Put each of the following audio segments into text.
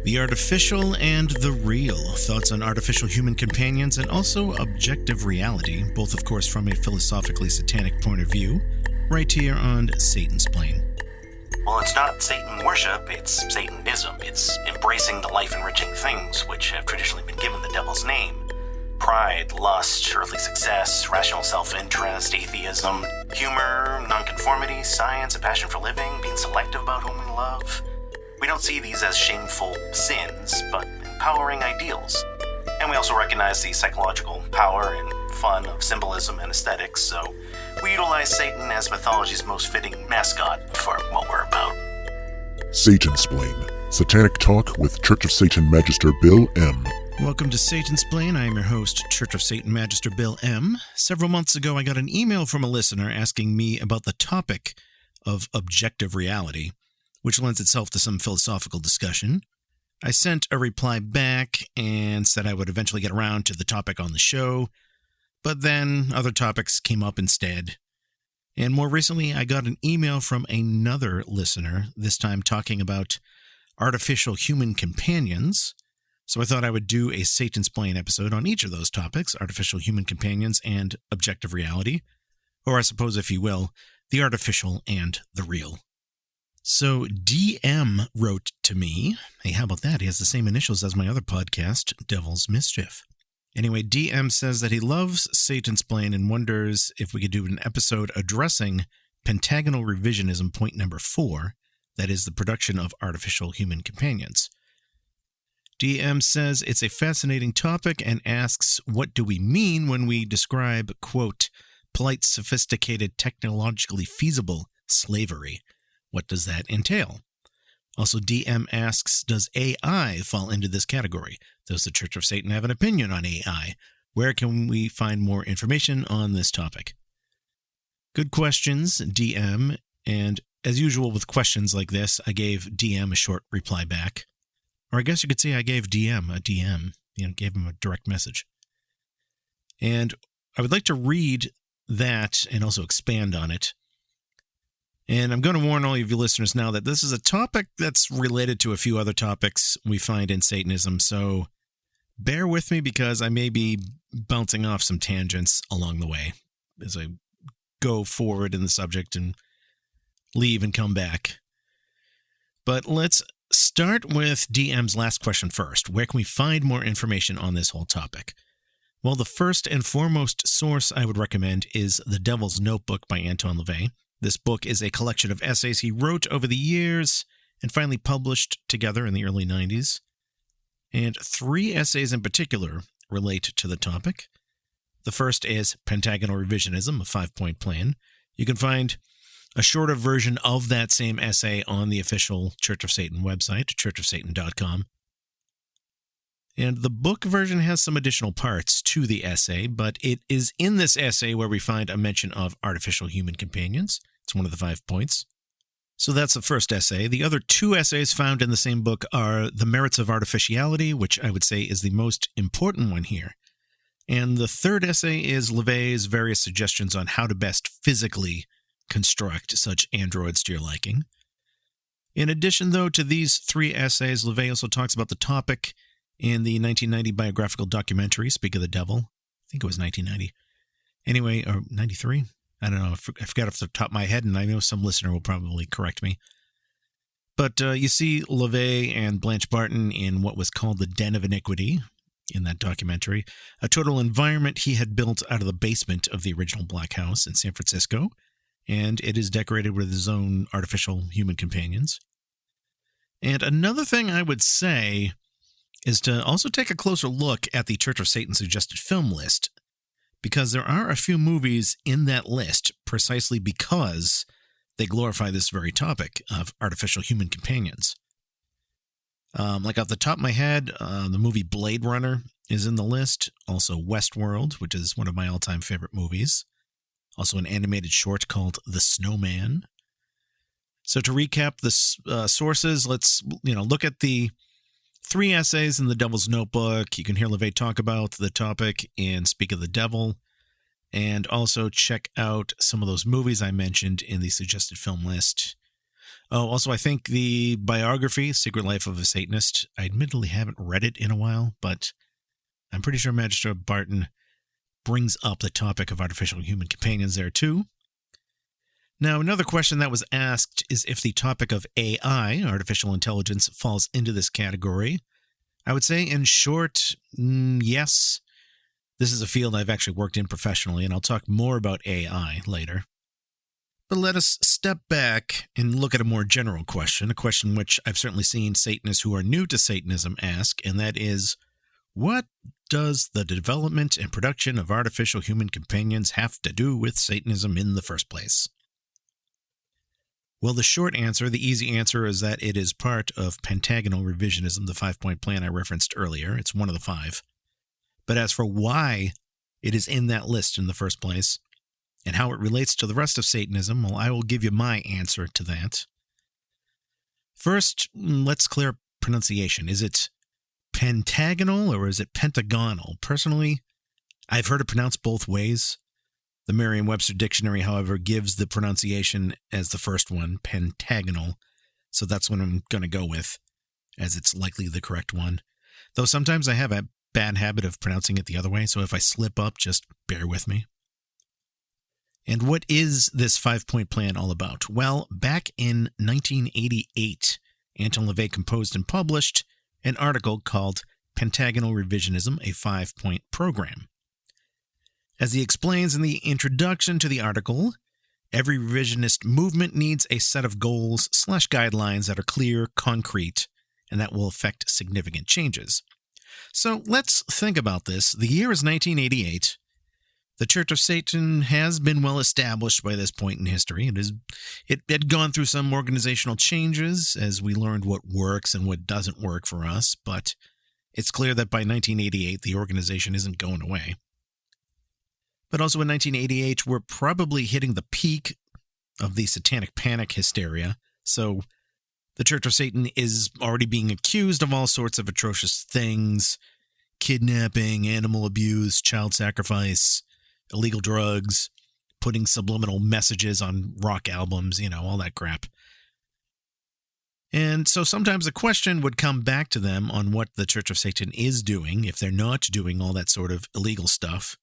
The artificial and the real. Thoughts on artificial human companions and also objective reality, both of course from a philosophically satanic point of view, right here on Satansplain. Well, it's not Satan worship, it's Satanism. It's embracing the life-enriching things which have traditionally been given the devil's name. Pride, lust, earthly success, rational self-interest, atheism, humor, nonconformity, science, a passion for living, being selective about whom we love. We don't see these as shameful sins, but empowering ideals. And we also recognize the psychological power and fun of symbolism and aesthetics, so we utilize Satan as mythology's most fitting mascot for what we're about. Satansplain, Satanic Talk with Church of Satan Magister Bill M. Welcome to Satansplain. I am your host, Church of Satan Magister Bill M. Several months ago, I got an email from a listener asking me about the topic of objective reality, which lends itself to some philosophical discussion. I sent a reply back and said I would eventually get around to the topic on the show, but then other topics came up instead. And more recently, I got an email from another listener, this time talking about artificial human companions. So I thought I would do a Satansplain episode on each of those topics, artificial human companions and objective reality, or I suppose, if you will, the artificial and the real. So DM wrote to me. Hey, how about that? He has the same initials as my other podcast, Devil's Mischief. Anyway, DM says that he loves Satansplain and wonders if we could do an episode addressing Pentagonal Revisionism point number 4, that is the production of artificial human companions. DM says it's a fascinating topic and asks, what do we mean when we describe, quote, polite, sophisticated, technologically feasible slavery? What does that entail? Also, DM asks, does AI fall into this category? Does the Church of Satan have an opinion on AI? Where can we find more information on this topic? Good questions, DM. And as usual with questions like this, I gave DM a short reply back. Or I guess you could say I gave DM a DM, gave him a direct message. And I would like to read that and also expand on it. And I'm going to warn all of you listeners now that this is a topic that's related to a few other topics we find in Satanism, so bear with me because I may be bouncing off some tangents along the way as I go forward in the subject and leave and come back. But let's start with DM's last question first. Where can we find more information on this whole topic? Well, the first and foremost source I would recommend is The Devil's Notebook by Anton LaVey. This book is a collection of essays he wrote over the years and finally published together in the early 90s. And 3 essays in particular relate to the topic. The first is Pentagonal Revisionism, a 5-point plan. You can find a shorter version of that same essay on the official Church of Satan website, churchofsatan.com. And the book version has some additional parts to the essay, but it is in this essay where we find a mention of artificial human companions. It's one of the 5 points. So that's the first essay. The other 2 essays found in the same book are the Merits of Artificiality, which I would say is the most important one here. And the third essay is LaVey's various suggestions on how to best physically construct such androids to your liking. In addition, though, to these 3 essays, LaVey also talks about the topic in the 1990 biographical documentary, Speak of the Devil. I think it was 1990. Anyway, or 93? I don't know. I forgot off the top of my head, and I know some listener will probably correct me. But you see LaVey and Blanche Barton in what was called the Den of Iniquity in that documentary, a total environment he had built out of the basement of the original Black House in San Francisco, and it is decorated with his own artificial human companions. And another thing I would say is to also take a closer look at the Church of Satan suggested film list, because there are a few movies in that list precisely because they glorify this very topic of artificial human companions. Like off the top of my head, the movie Blade Runner is in the list. Also Westworld, which is one of my all-time favorite movies. Also an animated short called The Snowman. So to recap the sources, let's look at the 3 essays in The Devil's Notebook. You can hear LaVey talk about the topic in Speak of the Devil. And also check out some of those movies I mentioned in the suggested film list. Oh, also, I think the biography, Secret Life of a Satanist, I admittedly haven't read it in a while, but I'm pretty sure Magister Barton brings up the topic of artificial human companions there too. Now, another question that was asked is if the topic of AI, artificial intelligence, falls into this category. I would say, in short, yes. This is a field I've actually worked in professionally, and I'll talk more about AI later. But let us step back and look at a more general question, a question which I've certainly seen Satanists who are new to Satanism ask, and that is, what does the development and production of artificial human companions have to do with Satanism in the first place? Well, the short answer, the easy answer, is that it is part of Pentagonal Revisionism, the 5-point plan I referenced earlier. It's one of the 5. But as for why it is in that list in the first place, and how it relates to the rest of Satanism, well, I will give you my answer to that. First, let's clear up pronunciation. Is it pentagonal or is it pentagonal? Personally, I've heard it pronounced both ways. The Merriam-Webster Dictionary, however, gives the pronunciation as the first one, pentagonal, so that's what I'm going to go with, as it's likely the correct one. Though sometimes I have a bad habit of pronouncing it the other way, so if I slip up, just bear with me. And what is this 5-point plan all about? Well, back in 1988, Anton LaVey composed and published an article called Pentagonal Revisionism, a 5-point program. As he explains in the introduction to the article, every revisionist movement needs a set of goals/guidelines that are clear, concrete, and that will affect significant changes. So let's think about this. The year is 1988. The Church of Satan has been well established by this point in history. It had gone through some organizational changes as we learned what works and what doesn't work for us, but it's clear that by 1988, the organization isn't going away. But also in 1988, we're probably hitting the peak of the satanic panic hysteria, so the Church of Satan is already being accused of all sorts of atrocious things: kidnapping, animal abuse, child sacrifice, illegal drugs, putting subliminal messages on rock albums, all that crap. And so sometimes the question would come back to them on what the Church of Satan is doing if they're not doing all that sort of illegal stuff.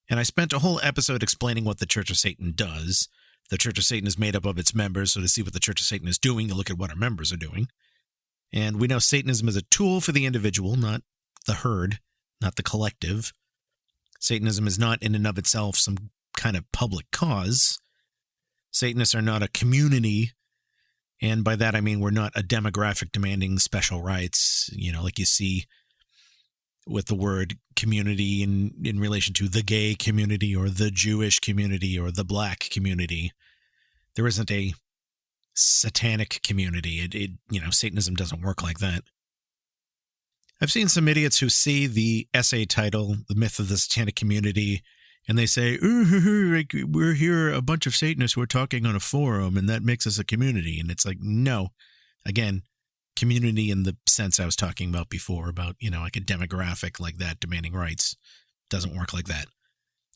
And I spent a whole episode explaining what the Church of Satan does. The Church of Satan is made up of its members, so to see what the Church of Satan is doing, you look at what our members are doing. And we know Satanism is a tool for the individual, not the herd, not the collective. Satanism is not in and of itself some kind of public cause. Satanists are not a community, and by that I mean we're not a demographic demanding special rights, like you see with the word community in relation to the gay community or the Jewish community or the black community. There isn't a satanic community. Satanism doesn't work like that. I've seen some idiots who see the essay title, The Myth of the Satanic Community, and they say, we're here, a bunch of Satanists who are talking on a forum, and that makes us a community. And it's like, no. Again, community in the sense I was talking about before, about, like a demographic like that demanding rights. Doesn't work like that.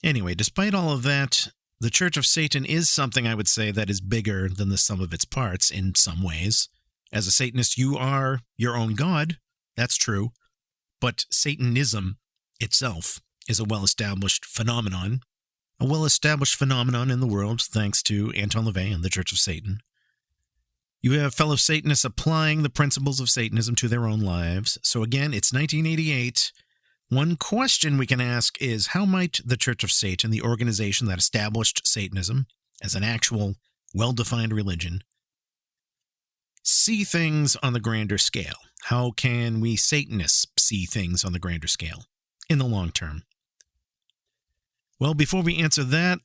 Anyway, despite all of that, the Church of Satan is something I would say that is bigger than the sum of its parts in some ways. As a Satanist, you are your own God. That's true. But Satanism itself is a well-established phenomenon. A well-established phenomenon in the world thanks to Anton LaVey and the Church of Satan. You have fellow Satanists applying the principles of Satanism to their own lives. So again, it's 1988. One question we can ask is, how might the Church of Satan, the organization that established Satanism as an actual, well-defined religion, see things on the grander scale? How can we Satanists see things on the grander scale in the long term? Well, before we answer that,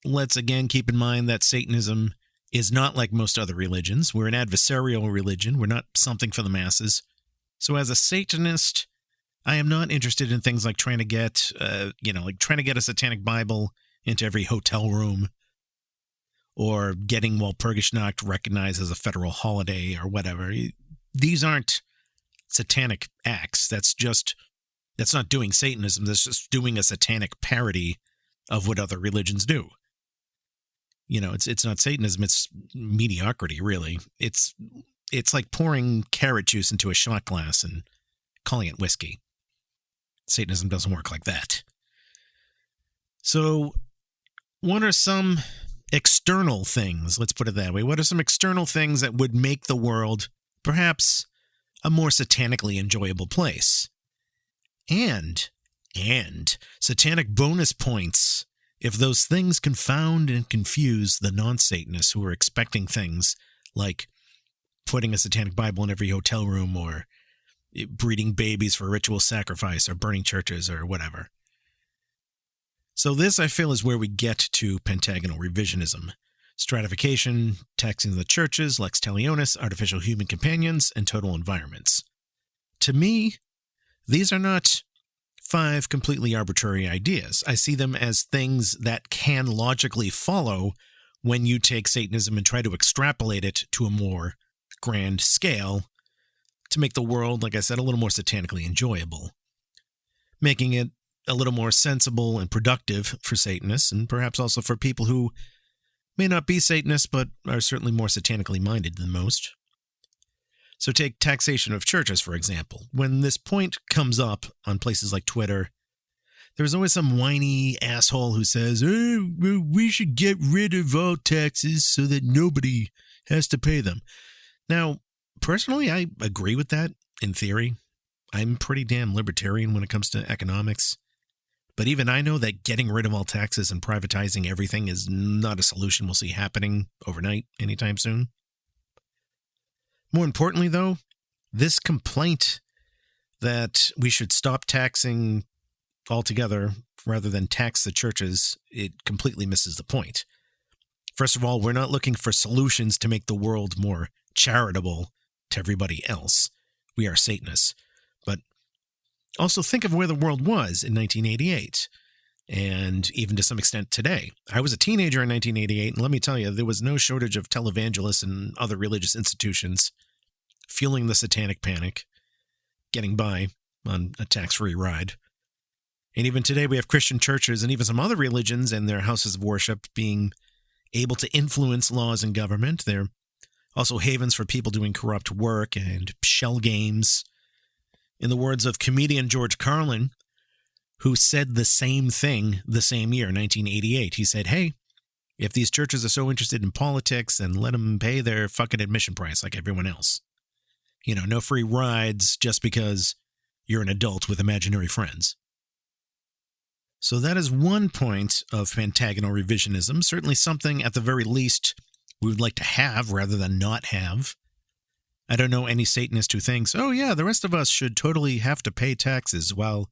let's again keep in mind that Satanism is not like most other religions. We're an adversarial religion. We're not something for the masses. So as a Satanist, I am not interested in things like trying to get, trying to get a satanic Bible into every hotel room, or getting Walpurgisnacht recognized as a federal holiday or whatever. These aren't satanic acts. That's not doing Satanism. That's just doing a satanic parody of what other religions do. It's not Satanism, it's mediocrity, really. It's like pouring carrot juice into a shot glass and calling it whiskey. Satanism doesn't work like that. So, what are some external things, let's put it that way, what are some external things that would make the world perhaps a more satanically enjoyable place? And satanic bonus points if those things confound and confuse the non-Satanists who are expecting things like putting a satanic Bible in every hotel room or breeding babies for ritual sacrifice or burning churches or whatever. So this, I feel, is where we get to Pentagonal Revisionism. Stratification, taxing the churches, lex talionis, artificial human companions, and total environments. To me, these are not 5 completely arbitrary ideas. I see them as things that can logically follow when you take Satanism and try to extrapolate it to a more grand scale to make the world, like I said, a little more satanically enjoyable, making it a little more sensible and productive for Satanists, and perhaps also for people who may not be Satanists but are certainly more satanically minded than most. So take taxation of churches, for example. When this point comes up on places like Twitter, there's always some whiny asshole who says, we should get rid of all taxes so that nobody has to pay them. Now, personally, I agree with that in theory. I'm pretty damn libertarian when it comes to economics. But even I know that getting rid of all taxes and privatizing everything is not a solution we'll see happening overnight anytime soon. More importantly, though, this complaint that we should stop taxing altogether rather than tax the churches, it completely misses the point. First of all, we're not looking for solutions to make the world more charitable to everybody else. We are Satanists. But also think of where the world was in 1988, and even to some extent today. I was a teenager in 1988, and let me tell you, there was no shortage of televangelists and other religious institutions fueling the satanic panic, getting by on a tax-free ride. And even today, we have Christian churches and even some other religions and their houses of worship being able to influence laws and government. They're also havens for people doing corrupt work and shell games. In the words of comedian George Carlin, who said the same thing the same year, 1988, he said, hey, if these churches are so interested in politics, then let them pay their fucking admission price like everyone else. No free rides just because you're an adult with imaginary friends. So that is one point of Pentagonal Revisionism, certainly something at the very least we would like to have rather than not have. I don't know any Satanist who thinks, oh yeah, the rest of us should totally have to pay taxes while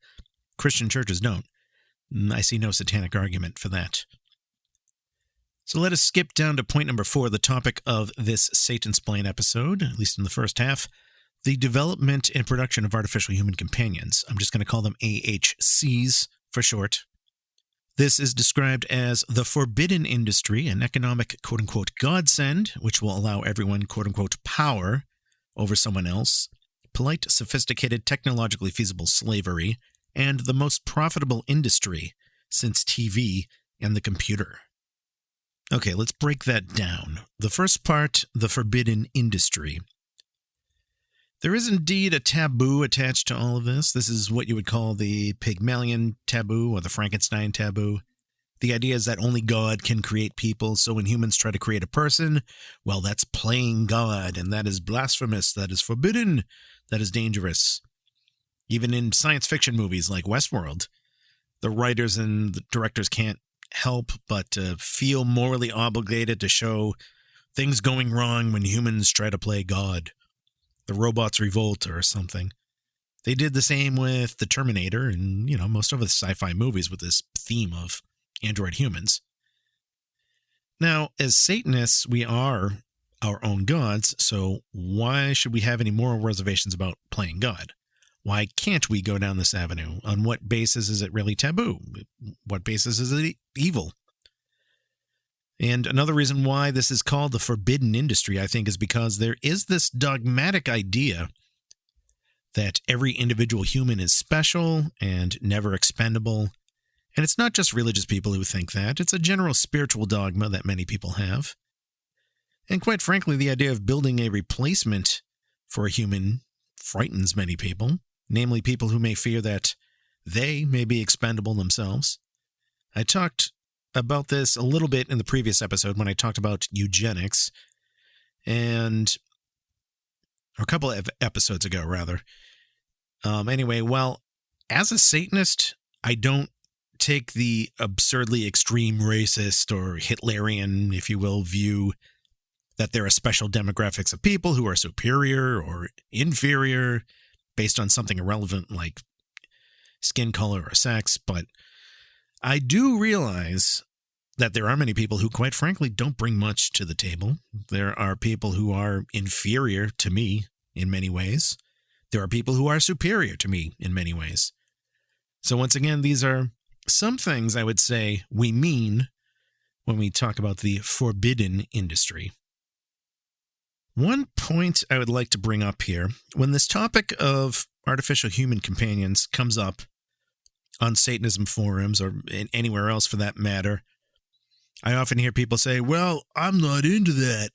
Christian churches don't. I see no satanic argument for that. So let us skip down to point number 4, the topic of this Satansplain episode, at least in the first half, the development and production of artificial human companions. I'm just going to call them AHCs for short. This is described as the forbidden industry, an economic quote-unquote godsend, which will allow everyone quote-unquote power over someone else, polite, sophisticated, technologically feasible slavery, and the most profitable industry since TV and the computer. Okay, let's break that down. The first part, the forbidden industry. There is indeed a taboo attached to all of this. This is what you would call the Pygmalion taboo or the Frankenstein taboo. The idea is that only God can create people, so when humans try to create a person, well, that's playing God, and that is blasphemous, that is forbidden, that is dangerous. Even in science fiction movies like Westworld, the writers and the directors can't help but feel morally obligated to show things going wrong when humans try to play God. The robots revolt or something. They did the same with the Terminator and, most of the sci-fi movies with this theme of android humans. Now, as Satanists, we are our own gods, so why should we have any moral reservations about playing God? Why can't we go down this avenue? On what basis is it really taboo? What basis is it evil? And another reason why this is called the forbidden industry, I think, is because there is this dogmatic idea that every individual human is special and never expendable, And it's not just religious people who think that. It's a general spiritual dogma that many people have. And quite frankly, the idea of building a replacement for a human frightens many people, namely people who may fear that they may be expendable themselves. I talked about this a little bit in the previous episode when I talked about eugenics, and or a couple of episodes ago, rather. Anyway, well, as a Satanist, I don't take the absurdly extreme racist or Hitlerian, if you will, view that there are special demographics of people who are superior or inferior based on something irrelevant like skin color or sex. But I do realize that there are many people who, quite frankly, don't bring much to the table. There are people who are inferior to me in many ways. There are people who are superior to me in many ways. So once again, these are some things I would say we mean when we talk about the forbidden industry. One point I would like to bring up here, when this topic of artificial human companions comes up on Satanism forums or anywhere else for that matter, I often hear people say, well, I'm not into that.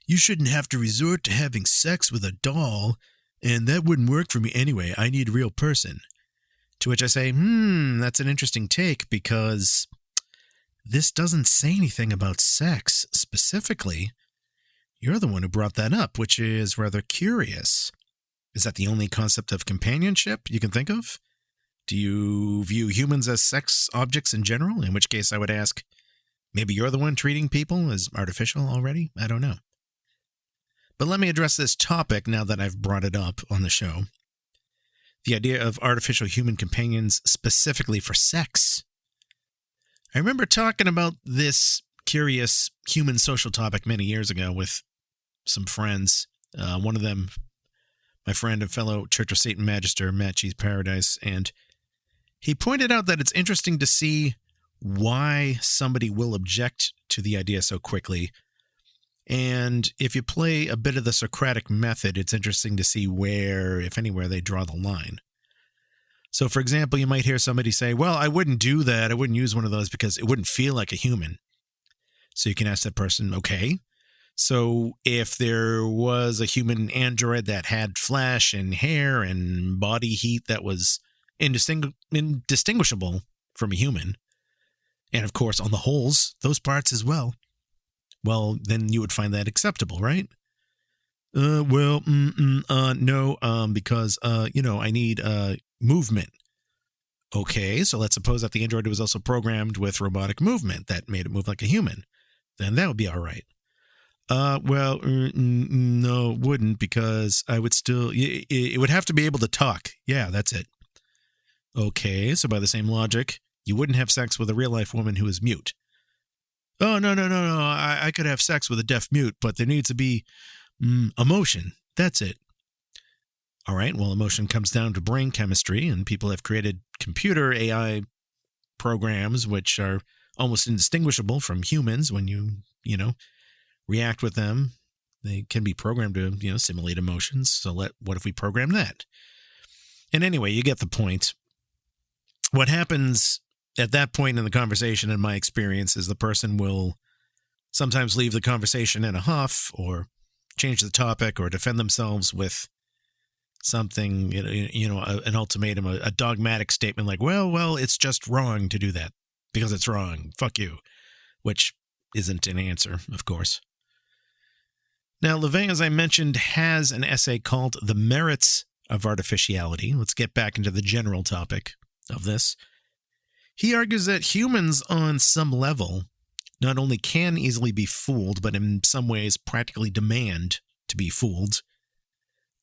You shouldn't have to resort to having sex with a doll, and that wouldn't work for me anyway. I need a real person. To which I say, that's an interesting take, because this doesn't say anything about sex specifically. You're the one who brought that up, which is rather curious. Is that the only concept of companionship you can think of? Do you view humans as sex objects in general? In which case I would ask, maybe you're the one treating people as artificial already? I don't know. But let me address this topic now that I've brought it up on the show. The idea of artificial human companions specifically for sex. I remember talking about this curious human social topic many years ago with some friends. One of them, my friend and fellow Church of Satan Magister, Matt Cheese Paradise, and he pointed out that it's interesting to see why somebody will object to the idea so quickly. And if you play a bit of the Socratic method, it's interesting to see where, if anywhere, they draw the line. So, for example, you might hear somebody say, well, I wouldn't do that. I wouldn't use one of those because it wouldn't feel like a human. So you can ask that person, okay, so if there was a human android that had flesh and hair and body heat that was indistinguishable from a human, and of course on the holes, those parts as well, well, then you would find that acceptable, right? No, because, I need movement. Okay, so let's suppose that the android was also programmed with robotic movement that made it move like a human. Then that would be all right. No, it wouldn't, because I would still, it would have to be able to talk. Yeah, that's it. Okay, so by the same logic, you wouldn't have sex with a real-life woman who is mute. Oh, no, I could have sex with a deaf mute, but there needs to be emotion. That's it. All right, well, emotion comes down to brain chemistry, and people have created computer AI programs which are almost indistinguishable from humans when you react with them. They can be programmed to, simulate emotions. So what if we program that? And anyway, you get the point. What happens at that point in the conversation, in my experience, is the person will sometimes leave the conversation in a huff or change the topic or defend themselves with something, an ultimatum, a dogmatic statement like, well, it's just wrong to do that because it's wrong. Fuck you. Which isn't an answer, of course. Now, LeVay, as I mentioned, has an essay called The Merits of Artificiality. Let's get back into the general topic of this. He argues that humans on some level not only can easily be fooled, but in some ways practically demand to be fooled.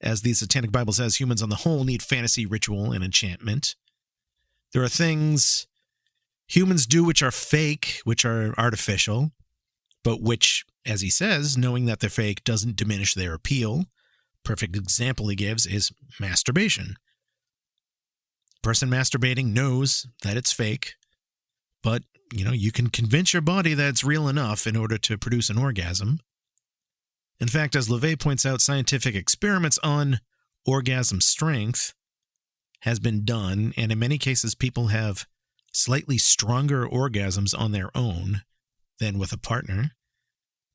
As the Satanic Bible says, humans on the whole need fantasy, ritual, and enchantment. There are things humans do which are fake, which are artificial, but which, as he says, knowing that they're fake doesn't diminish their appeal. Perfect example he gives is masturbation. Person masturbating knows that it's fake, but, you can convince your body that it's real enough in order to produce an orgasm. In fact, as LeVay points out, scientific experiments on orgasm strength has been done, and in many cases people have slightly stronger orgasms on their own than with a partner,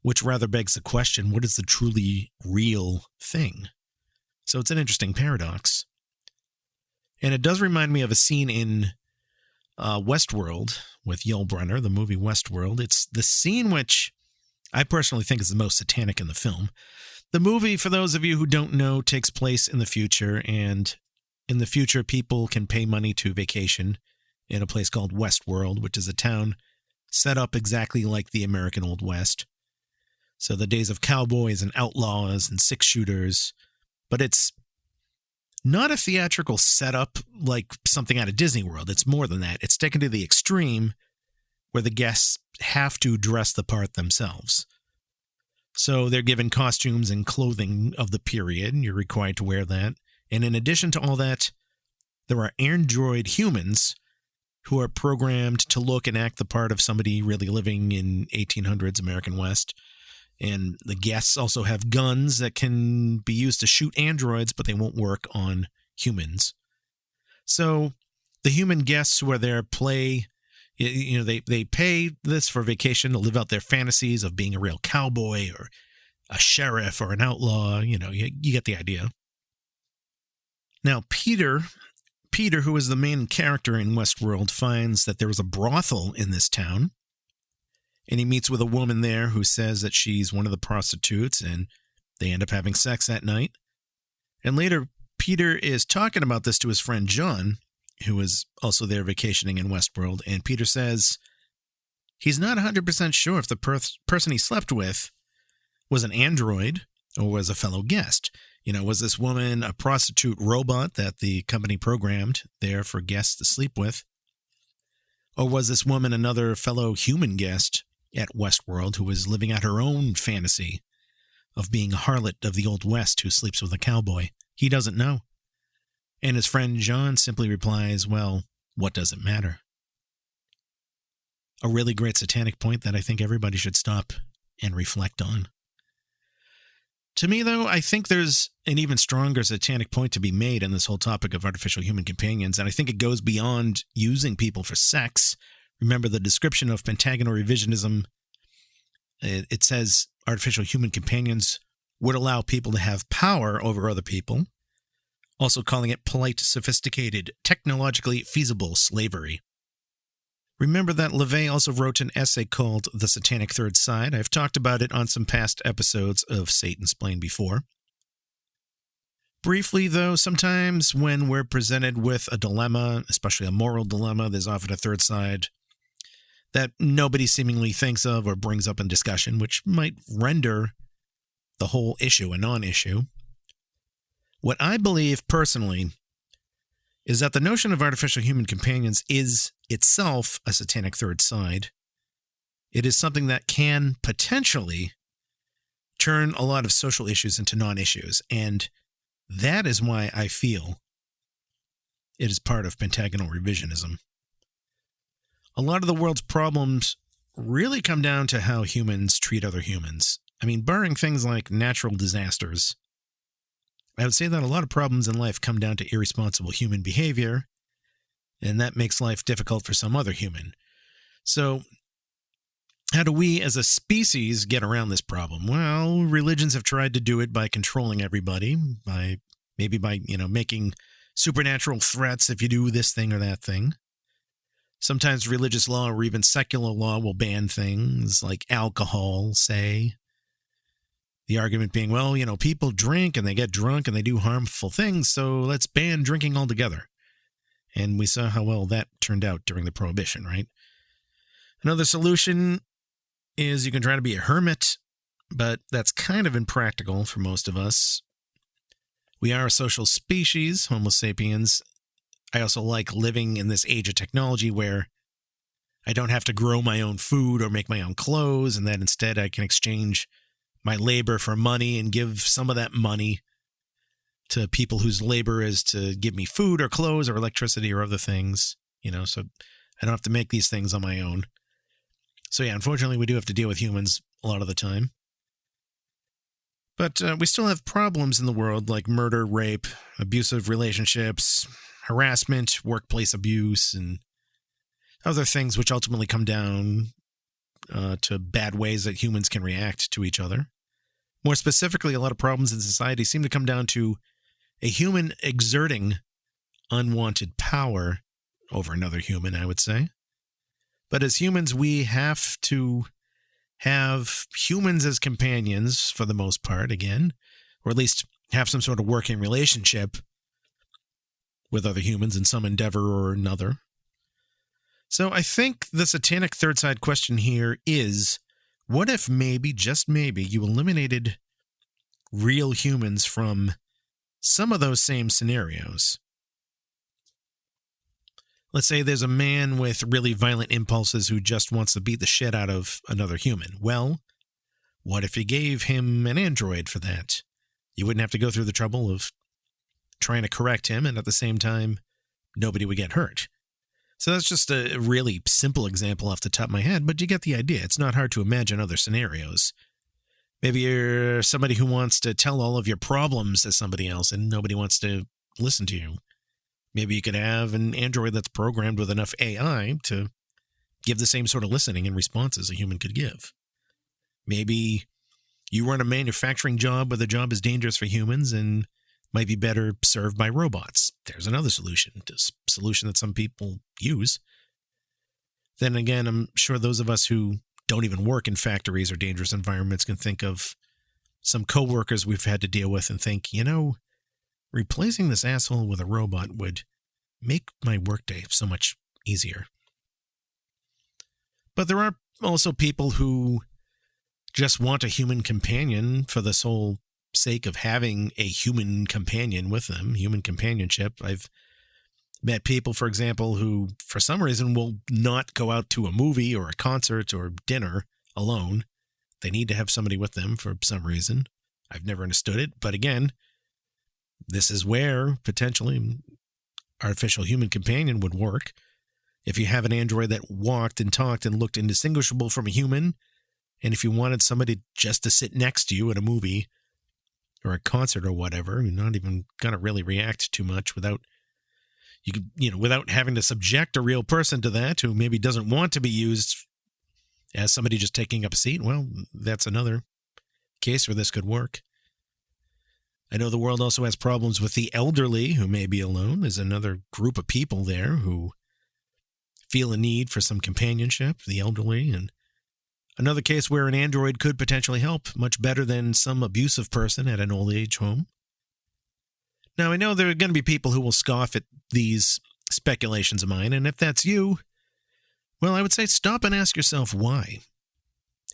which rather begs the question, what is the truly real thing? So it's an interesting paradox. And it does remind me of a scene in Westworld with Yul Brynner, the movie Westworld. It's the scene which I personally think is the most satanic in the film. The movie, for those of you who don't know, takes place in the future, and in the future, people can pay money to vacation in a place called Westworld, which is a town set up exactly like the American Old West. So the days of cowboys and outlaws and six-shooters, but it's not a theatrical setup like something out of Disney World. It's more than that. It's taken to the extreme where the guests have to dress the part themselves. So they're given costumes and clothing of the period, and you're required to wear that. And in addition to all that, there are android humans who are programmed to look and act the part of somebody really living in 1800s American West. And the guests also have guns that can be used to shoot androids, but they won't work on humans. So the human guests who are there they pay this for vacation to live out their fantasies of being a real cowboy or a sheriff or an outlaw. You get the idea. Now, Peter, who is the main character in Westworld, finds that there is a brothel in this town. And he meets with a woman there who says that she's one of the prostitutes, and they end up having sex that night. And later, Peter is talking about this to his friend John, who is also there vacationing in Westworld. And Peter says he's not 100% sure if the person he slept with was an android or was a fellow guest. Was this woman a prostitute robot that the company programmed there for guests to sleep with? Or was this woman another fellow human guest at Westworld who was living out her own fantasy of being a harlot of the Old West who sleeps with a cowboy? He doesn't know. And his friend John simply replies, well, what does it matter? A really great satanic point that I think everybody should stop and reflect on. To me, though, I think there's an even stronger satanic point to be made in this whole topic of artificial human companions, and I think it goes beyond using people for sex. Remember the description of Pentagonal Revisionism. It says artificial human companions would allow people to have power over other people, also calling it polite, sophisticated, technologically feasible slavery. Remember that LaVey also wrote an essay called The Satanic Third Side. I've talked about it on some past episodes of Satansplain before. Briefly, though, sometimes when we're presented with a dilemma, especially a moral dilemma, there's often a third side that nobody seemingly thinks of or brings up in discussion, which might render the whole issue a non-issue. What I believe personally is that the notion of artificial human companions is itself a satanic third side. It is something that can potentially turn a lot of social issues into non-issues, and that is why I feel it is part of Pentagonal Revisionism. A lot of the world's problems really come down to how humans treat other humans. I mean, barring things like natural disasters, I would say that a lot of problems in life come down to irresponsible human behavior, and that makes life difficult for some other human. So, how do we as a species get around this problem? Well, religions have tried to do it by controlling everybody, by making supernatural threats if you do this thing or that thing. Sometimes religious law or even secular law will ban things like alcohol, say. The argument being, well, people drink and they get drunk and they do harmful things, so let's ban drinking altogether. And we saw how well that turned out during the Prohibition, right? Another solution is you can try to be a hermit, but that's kind of impractical for most of us. We are a social species, Homo sapiens. I also like living in this age of technology where I don't have to grow my own food or make my own clothes, and that instead I can exchange my labor for money and give some of that money to people whose labor is to give me food or clothes or electricity or other things, so I don't have to make these things on my own. So yeah, unfortunately, we do have to deal with humans a lot of the time. But we still have problems in the world like murder, rape, abusive relationships, harassment, workplace abuse, and other things which ultimately come down to bad ways that humans can react to each other. More specifically, a lot of problems in society seem to come down to a human exerting unwanted power over another human, I would say. But as humans, we have to have humans as companions for the most part, again, or at least have some sort of working relationship with other humans in some endeavor or another. So I think the Satanic Third Side question here is, what if maybe, just maybe, you eliminated real humans from some of those same scenarios? Let's say there's a man with really violent impulses who just wants to beat the shit out of another human. Well, what if you gave him an android for that? You wouldn't have to go through the trouble of trying to correct him, and at the same time, nobody would get hurt. So that's just a really simple example off the top of my head, but you get the idea. It's not hard to imagine other scenarios. Maybe you're somebody who wants to tell all of your problems to somebody else and nobody wants to listen to you. Maybe you could have an android that's programmed with enough AI to give the same sort of listening and responses a human could give. Maybe you run a manufacturing job where the job is dangerous for humans and might be better served by robots. There's another solution, a solution that some people use. Then again, I'm sure those of us who don't even work in factories or dangerous environments can think of some coworkers we've had to deal with and think, replacing this asshole with a robot would make my workday so much easier. But there are also people who just want a human companion for the sole sake of having a human companion with them, human companionship. I've met people, for example, who for some reason will not go out to a movie or a concert or dinner alone. They need to have somebody with them for some reason. I've never understood it, but again, this is where potentially artificial human companion would work. If you have an android that walked and talked and looked indistinguishable from a human, and if you wanted somebody just to sit next to you at a movie or a concert or whatever, you're not even going to really react too much without having to subject a real person to that who maybe doesn't want to be used as somebody just taking up a seat. Well, that's another case where this could work. I know the world also has problems with the elderly who may be alone. There's another group of people there who feel a need for some companionship, the elderly, and another case where an android could potentially help much better than some abusive person at an old age home. Now, I know there are going to be people who will scoff at these speculations of mine, and if that's you, well, I would say stop and ask yourself why.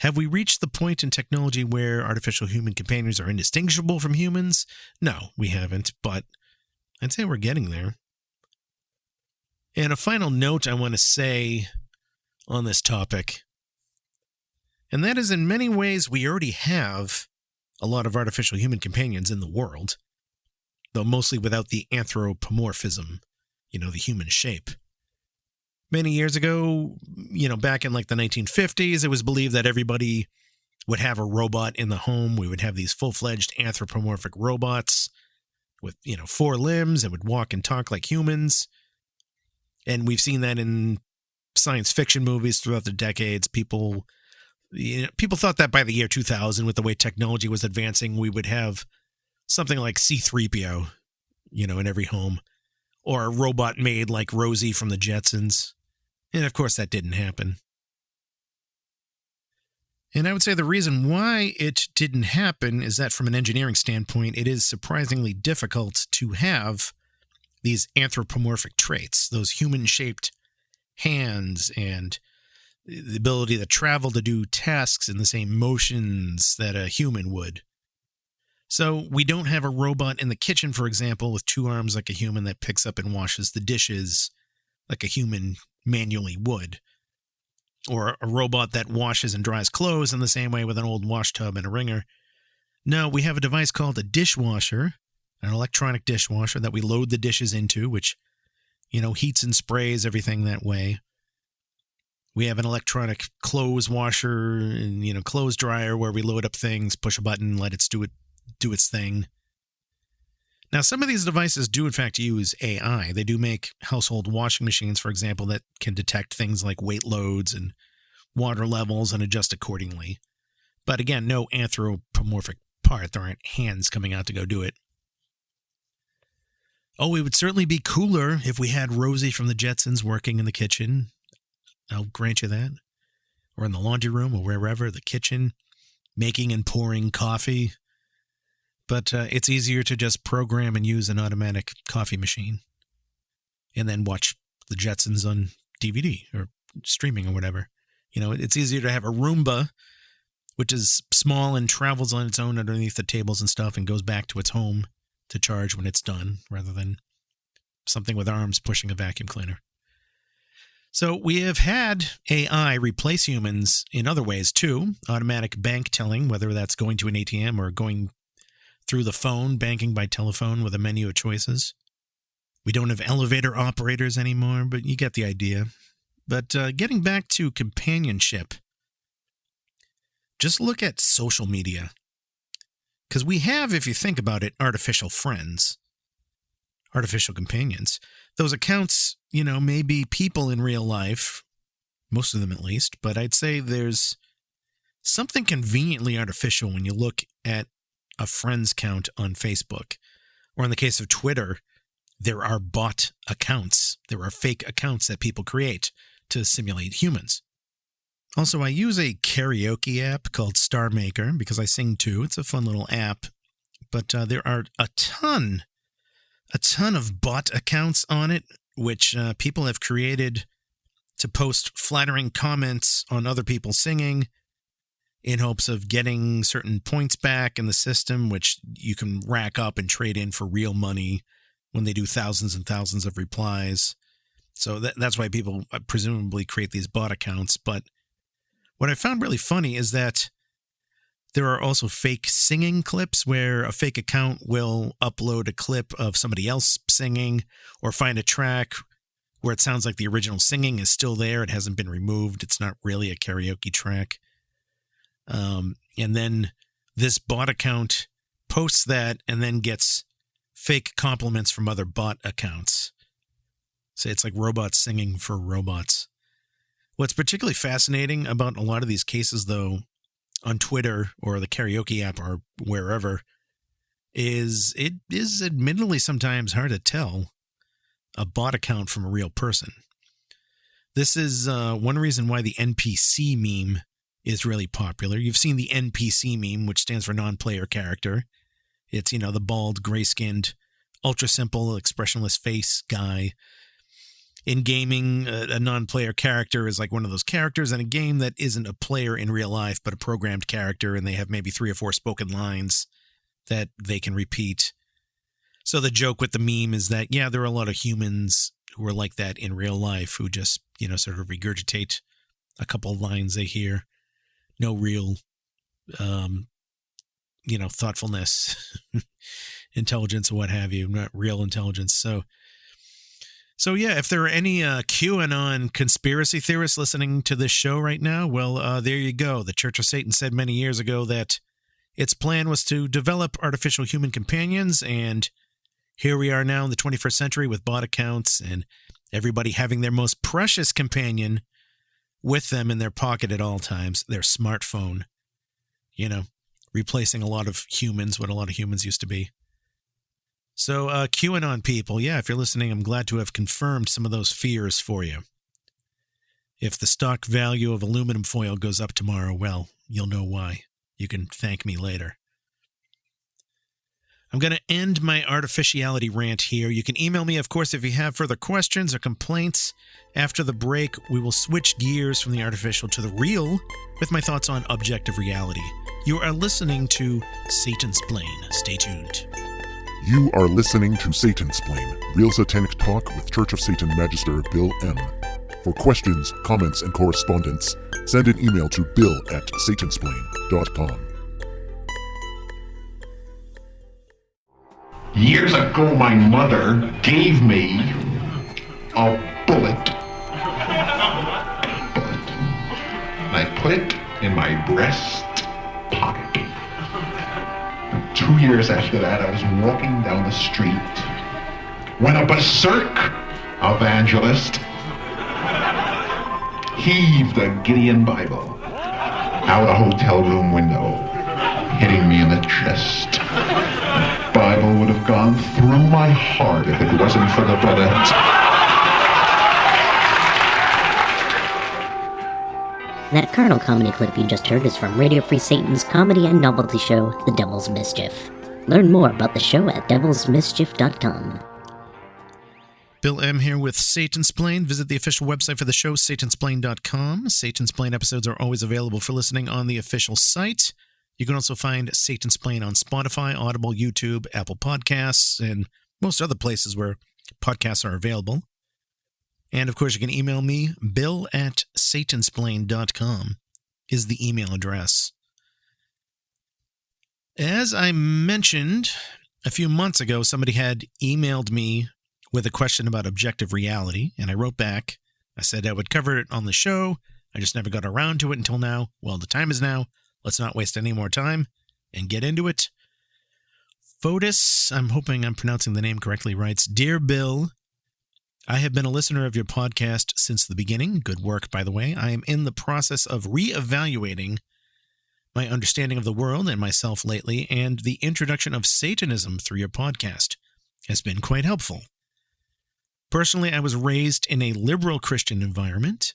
Have we reached the point in technology where artificial human companions are indistinguishable from humans? No, we haven't, but I'd say we're getting there. And a final note I want to say on this topic, and that is in many ways we already have a lot of artificial human companions in the world, though mostly without the anthropomorphism, the human shape. Many years ago, back in like the 1950s, it was believed that everybody would have a robot in the home. We would have these full-fledged anthropomorphic robots with, 4 limbs and would walk and talk like humans. And we've seen that in science fiction movies throughout the decades. People thought that by the year 2000, with the way technology was advancing, we would have something like C-3PO, in every home, or a robot made like Rosie from the Jetsons. And of course, that didn't happen. And I would say the reason why it didn't happen is that from an engineering standpoint, it is surprisingly difficult to have these anthropomorphic traits, those human-shaped hands and the ability to travel to do tasks in the same motions that a human would. So we don't have a robot in the kitchen, for example, with 2 arms like a human that picks up and washes the dishes like a human manually would. Or a robot that washes and dries clothes in the same way with an old wash tub and a wringer. No, we have a device called a dishwasher, an electronic dishwasher that we load the dishes into, which, heats and sprays everything that way. We have an electronic clothes washer and, clothes dryer where we load up things, push a button, let it do its thing. Now, some of these devices do, in fact, use AI. They do make household washing machines, for example, that can detect things like weight loads and water levels and adjust accordingly. But again, no anthropomorphic part. There aren't hands coming out to go do it. Oh, it would certainly be cooler if we had Rosie from the Jetsons working in the kitchen. I'll grant you that. Or in the laundry room or wherever, the kitchen, making and pouring coffee. But it's easier to just program and use an automatic coffee machine and then watch the Jetsons on DVD or streaming or whatever. You know, it's easier to have a Roomba, which is small and travels on its own underneath the tables and stuff and goes back to its home to charge when it's done, rather than something with arms pushing a vacuum cleaner. So we have had AI replace humans in other ways too. Automatic bank telling, whether that's going to an ATM or going through the phone, banking by telephone with a menu of choices. We don't have elevator operators anymore, but you get the idea. But getting back to companionship, just look at social media. Because we have, if you think about it, artificial friends, artificial companions. Those accounts, you know, may be people in real life, most of them at least, but I'd say there's something conveniently artificial when you look at a friends count on Facebook. Or in the case of Twitter, there are bot accounts. There are fake accounts that people create to simulate humans. Also, I use a karaoke app called Star Maker because I sing too. It's a fun little app. But there are a ton of bot accounts on it, which people have created to post flattering comments on other people singing in hopes of getting certain points back in the system, which you can rack up and trade in for real money when they do thousands and thousands of replies. So that's why people presumably create these bot accounts. But what I found really funny is that there are also fake singing clips where a fake account will upload a clip of somebody else singing or find a track where it sounds like the original singing is still there. It hasn't been removed. It's not really a karaoke track. And then this bot account posts that and then gets fake compliments from other bot accounts. So it's like robots singing for robots. What's particularly fascinating about a lot of these cases, though, on Twitter or the karaoke app or wherever, is it is admittedly sometimes hard to tell a bot account from a real person. This is one reason why the NPC meme is really popular. You've seen the NPC meme, which stands for non-player character. It's, you know, the bald, gray-skinned, ultra-simple, expressionless face guy. In gaming, a non-player character is like one of those characters in a game that isn't a player in real life, but a programmed character, and they have maybe 3 or 4 spoken lines that they can repeat. So the joke with the meme is that, yeah, there are a lot of humans who are like that in real life who just, you know, sort of regurgitate a couple of lines they hear. No real, you know, thoughtfulness, intelligence, or what have you, not real intelligence. So yeah, if there are any QAnon conspiracy theorists listening to this show right now, well, there you go. The Church of Satan said many years ago that its plan was to develop artificial human companions, and here we are now in the 21st century with bot accounts and everybody having their most precious companion with them in their pocket at all times, their smartphone, you know, replacing a lot of humans, what a lot of humans used to be. So QAnon people, yeah, if you're listening, I'm glad to have confirmed some of those fears for you. If the stock value of aluminum foil goes up tomorrow, well, you'll know why. You can thank me later. I'm going to end my artificiality rant here. You can email me, of course, if you have further questions or complaints. After the break, we will switch gears from the artificial to the real with my thoughts on objective reality. You are listening to Satansplain. Stay tuned. You are listening to Satansplain, real satanic talk with Church of Satan Magister Bill M. For questions, comments, and correspondence, send an email to bill@satansplain.com. Years ago, my mother gave me a bullet. And I put it in my breast pocket. 2 years after that, I was walking down the street when a berserk evangelist heaved a Gideon Bible out a hotel room window, hitting me in the chest. The Bible would have gone through my heart if it wasn't for the bullet. That Colonel comedy clip you just heard is from Radio Free Satan's comedy and novelty show, The Devil's Mischief. Learn more about the show at devilsmischief.com. Bill M. here with Satansplain. Visit the official website for the show, satansplain.com. Satansplain episodes are always available for listening on the official site. You can also find Satansplain on Spotify, Audible, YouTube, Apple Podcasts, and most other places where podcasts are available. And, of course, you can email me. bill@satansplain.com is the email address. As I mentioned a few months ago, somebody had emailed me with a question about objective reality, and I wrote back. I said I would cover it on the show. I just never got around to it until now. Well, the time is now. Let's not waste any more time and get into it. Fotis, I'm hoping I'm pronouncing the name correctly, writes, Dear Bill, I have been a listener of your podcast since the beginning. Good work, by the way. I am in the process of reevaluating my understanding of the world and myself lately, and the introduction of Satanism through your podcast has been quite helpful. Personally, I was raised in a liberal Christian environment.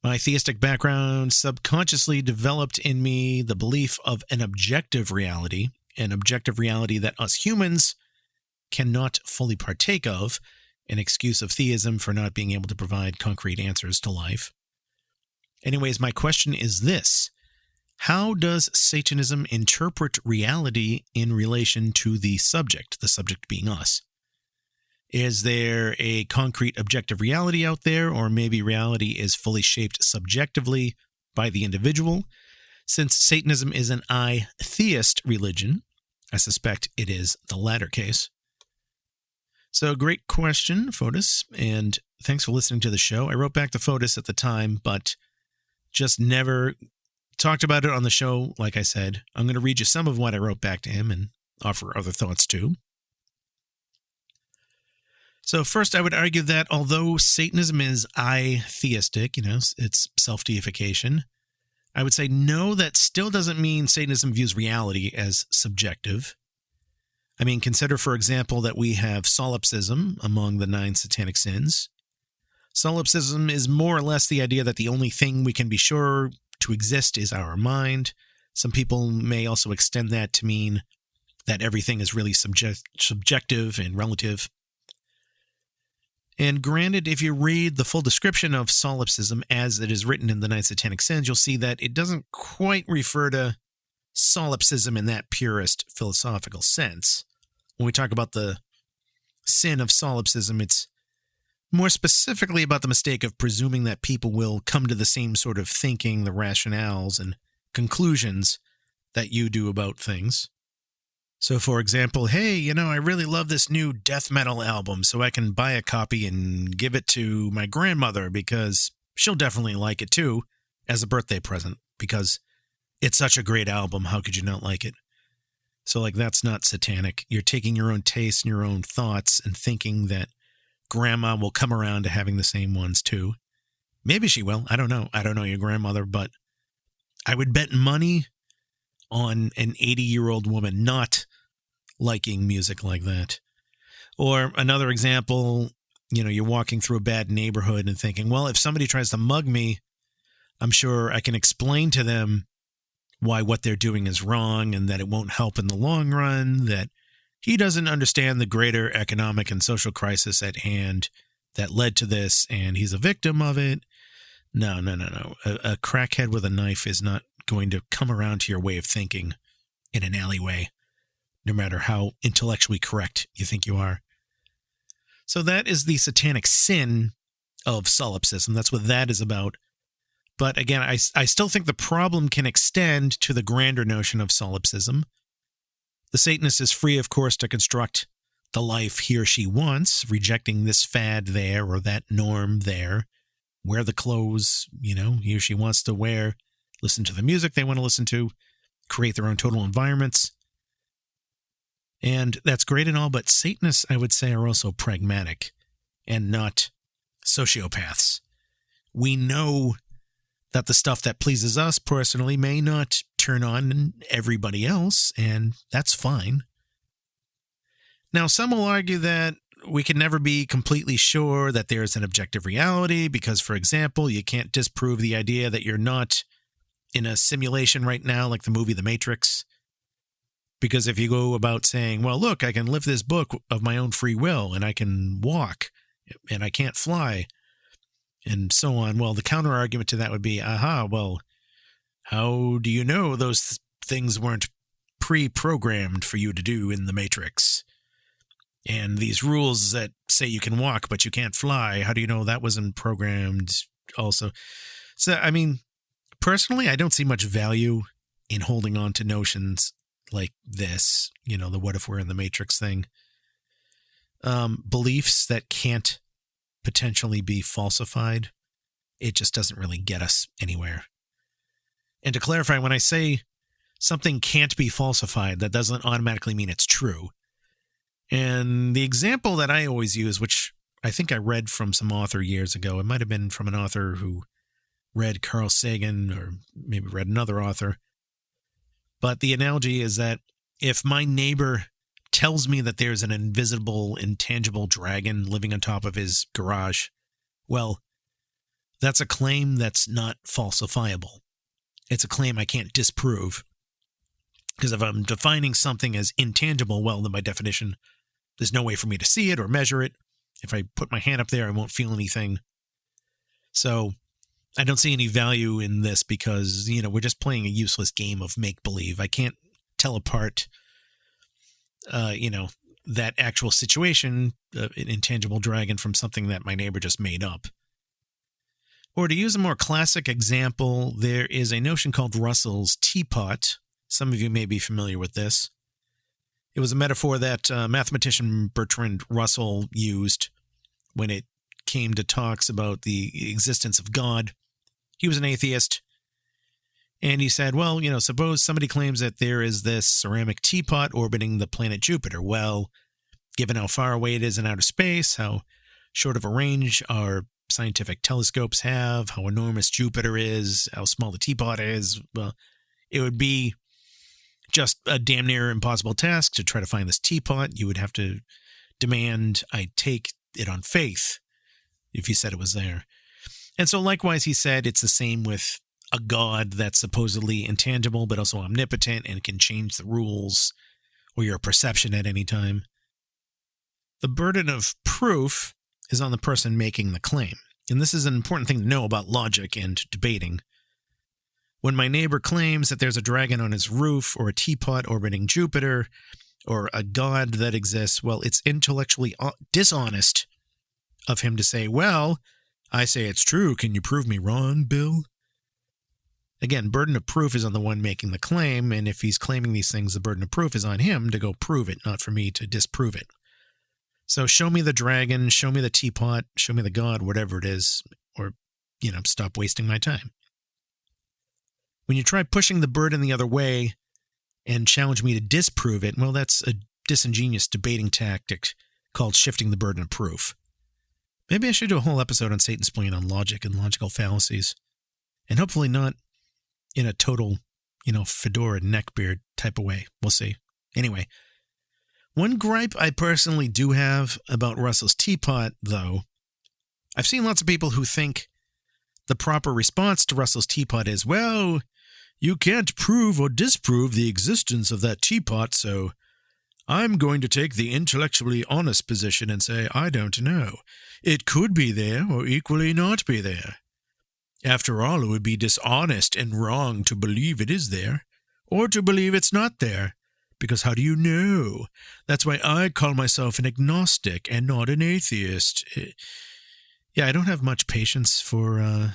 My theistic background subconsciously developed in me the belief of an objective reality that us humans cannot fully partake of, an excuse of theism for not being able to provide concrete answers to life. Anyways, my question is this. How does Satanism interpret reality in relation to the subject being us? Is there a concrete objective reality out there, or maybe reality is fully shaped subjectively by the individual? Since Satanism is an I-theist religion, I suspect it is the latter case. So, great question, Fotis, and thanks for listening to the show. I wrote back to Fotis at the time, but just never talked about it on the show, like I said. I'm going to read you some of what I wrote back to him and offer other thoughts too. So first, I would argue that although Satanism is I-theistic, it's self-deification, I would say no, that still doesn't mean Satanism views reality as subjective. I mean, consider, for example, that we have solipsism among the 9 satanic sins. Solipsism is more or less the idea that the only thing we can be sure to exist is our mind. Some people may also extend that to mean that everything is really subjective and relative. And granted, if you read the full description of solipsism as it is written in the 9 satanic sins, you'll see that it doesn't quite refer to solipsism in that purest philosophical sense. When we talk about the sin of solipsism, it's more specifically about the mistake of presuming that people will come to the same sort of thinking, the rationales and conclusions that you do about things. So, for example, hey, I really love this new death metal album, so I can buy a copy and give it to my grandmother because she'll definitely like it too as a birthday present because it's such a great album. How could you not like it? So, that's not satanic. You're taking your own taste and your own thoughts and thinking that grandma will come around to having the same ones too. Maybe she will. I don't know. I don't know your grandmother, but I would bet money on an 80-year-old woman not liking music like that. Or another example, you're walking through a bad neighborhood and thinking, well, if somebody tries to mug me, I'm sure I can explain to them why what they're doing is wrong and that it won't help in the long run, that he doesn't understand the greater economic and social crisis at hand that led to this, and he's a victim of it. No. A crackhead with a knife is not going to come around to your way of thinking in an alleyway, no matter how intellectually correct you think you are. So that is the satanic sin of solipsism. That's what that is about. But again, I still think the problem can extend to the grander notion of solipsism. The Satanist is free, of course, to construct the life he or she wants, rejecting this fad there or that norm there, wear the clothes, he or she wants to wear, listen to the music they want to listen to, create their own total environments. And that's great and all, but Satanists, I would say, are also pragmatic and not sociopaths. We know that the stuff that pleases us personally may not turn on everybody else, and that's fine. Now, some will argue that we can never be completely sure that there's an objective reality because, for example, you can't disprove the idea that you're not in a simulation right now, like the movie The Matrix. Because if you go about saying, well, look, I can lift this book of my own free will, and I can walk, and I can't fly, and so on, well, the counter argument to that would be, well, how do you know those things weren't pre-programmed for you to do in the Matrix? And these rules that say you can walk but you can't fly, how do you know that wasn't programmed also? So, I mean, personally, I don't see much value in holding on to notions like this, the what if we're in the Matrix thing. Beliefs that can't potentially be falsified, it just doesn't really get us anywhere. And to clarify, when I say something can't be falsified, that doesn't automatically mean it's true. And the example that I always use, which I think I read from some author years ago, it might have been from an author who read Carl Sagan or maybe read another author. But the analogy is that if my neighbor tells me that there's an invisible, intangible dragon living on top of his garage, well, that's a claim that's not falsifiable. It's a claim I can't disprove. Because if I'm defining something as intangible, well, then by definition, there's no way for me to see it or measure it. If I put my hand up there, I won't feel anything. So I don't see any value in this because, we're just playing a useless game of make-believe. I can't tell apart, that actual situation, an intangible dragon, from something that my neighbor just made up. Or to use a more classic example, there is a notion called Russell's Teapot. Some of you may be familiar with this. It was a metaphor that mathematician Bertrand Russell used when it came to talks about the existence of God. He was an atheist, and he said, well, suppose somebody claims that there is this ceramic teapot orbiting the planet Jupiter. Well, given how far away it is in outer space, how short of a range our scientific telescopes have, how enormous Jupiter is, how small the teapot is, well, it would be just a damn near impossible task to try to find this teapot. You would have to demand I take it on faith if you said it was there. And so likewise, he said it's the same with a God that's supposedly intangible, but also omnipotent and can change the rules or your perception at any time. The burden of proof is on the person making the claim. And this is an important thing to know about logic and debating. When my neighbor claims that there's a dragon on his roof or a teapot orbiting Jupiter or a God that exists, well, it's intellectually dishonest of him to say, well, I say it's true. Can you prove me wrong, Bill? Again, burden of proof is on the one making the claim, and if he's claiming these things, the burden of proof is on him to go prove it, not for me to disprove it. So show me the dragon, show me the teapot, show me the God, whatever it is, or, stop wasting my time. When you try pushing the burden the other way and challenge me to disprove it, well, that's a disingenuous debating tactic called shifting the burden of proof. Maybe I should do a whole episode on Satansplain on logic and logical fallacies, and hopefully not in a total, fedora neckbeard type of way. We'll see. Anyway, one gripe I personally do have about Russell's Teapot, though, I've seen lots of people who think the proper response to Russell's Teapot is, well, you can't prove or disprove the existence of that teapot, so I'm going to take the intellectually honest position and say, I don't know. It could be there or equally not be there. After all, it would be dishonest and wrong to believe it is there or to believe it's not there, because how do you know? That's why I call myself an agnostic and not an atheist. Yeah, I don't have much patience for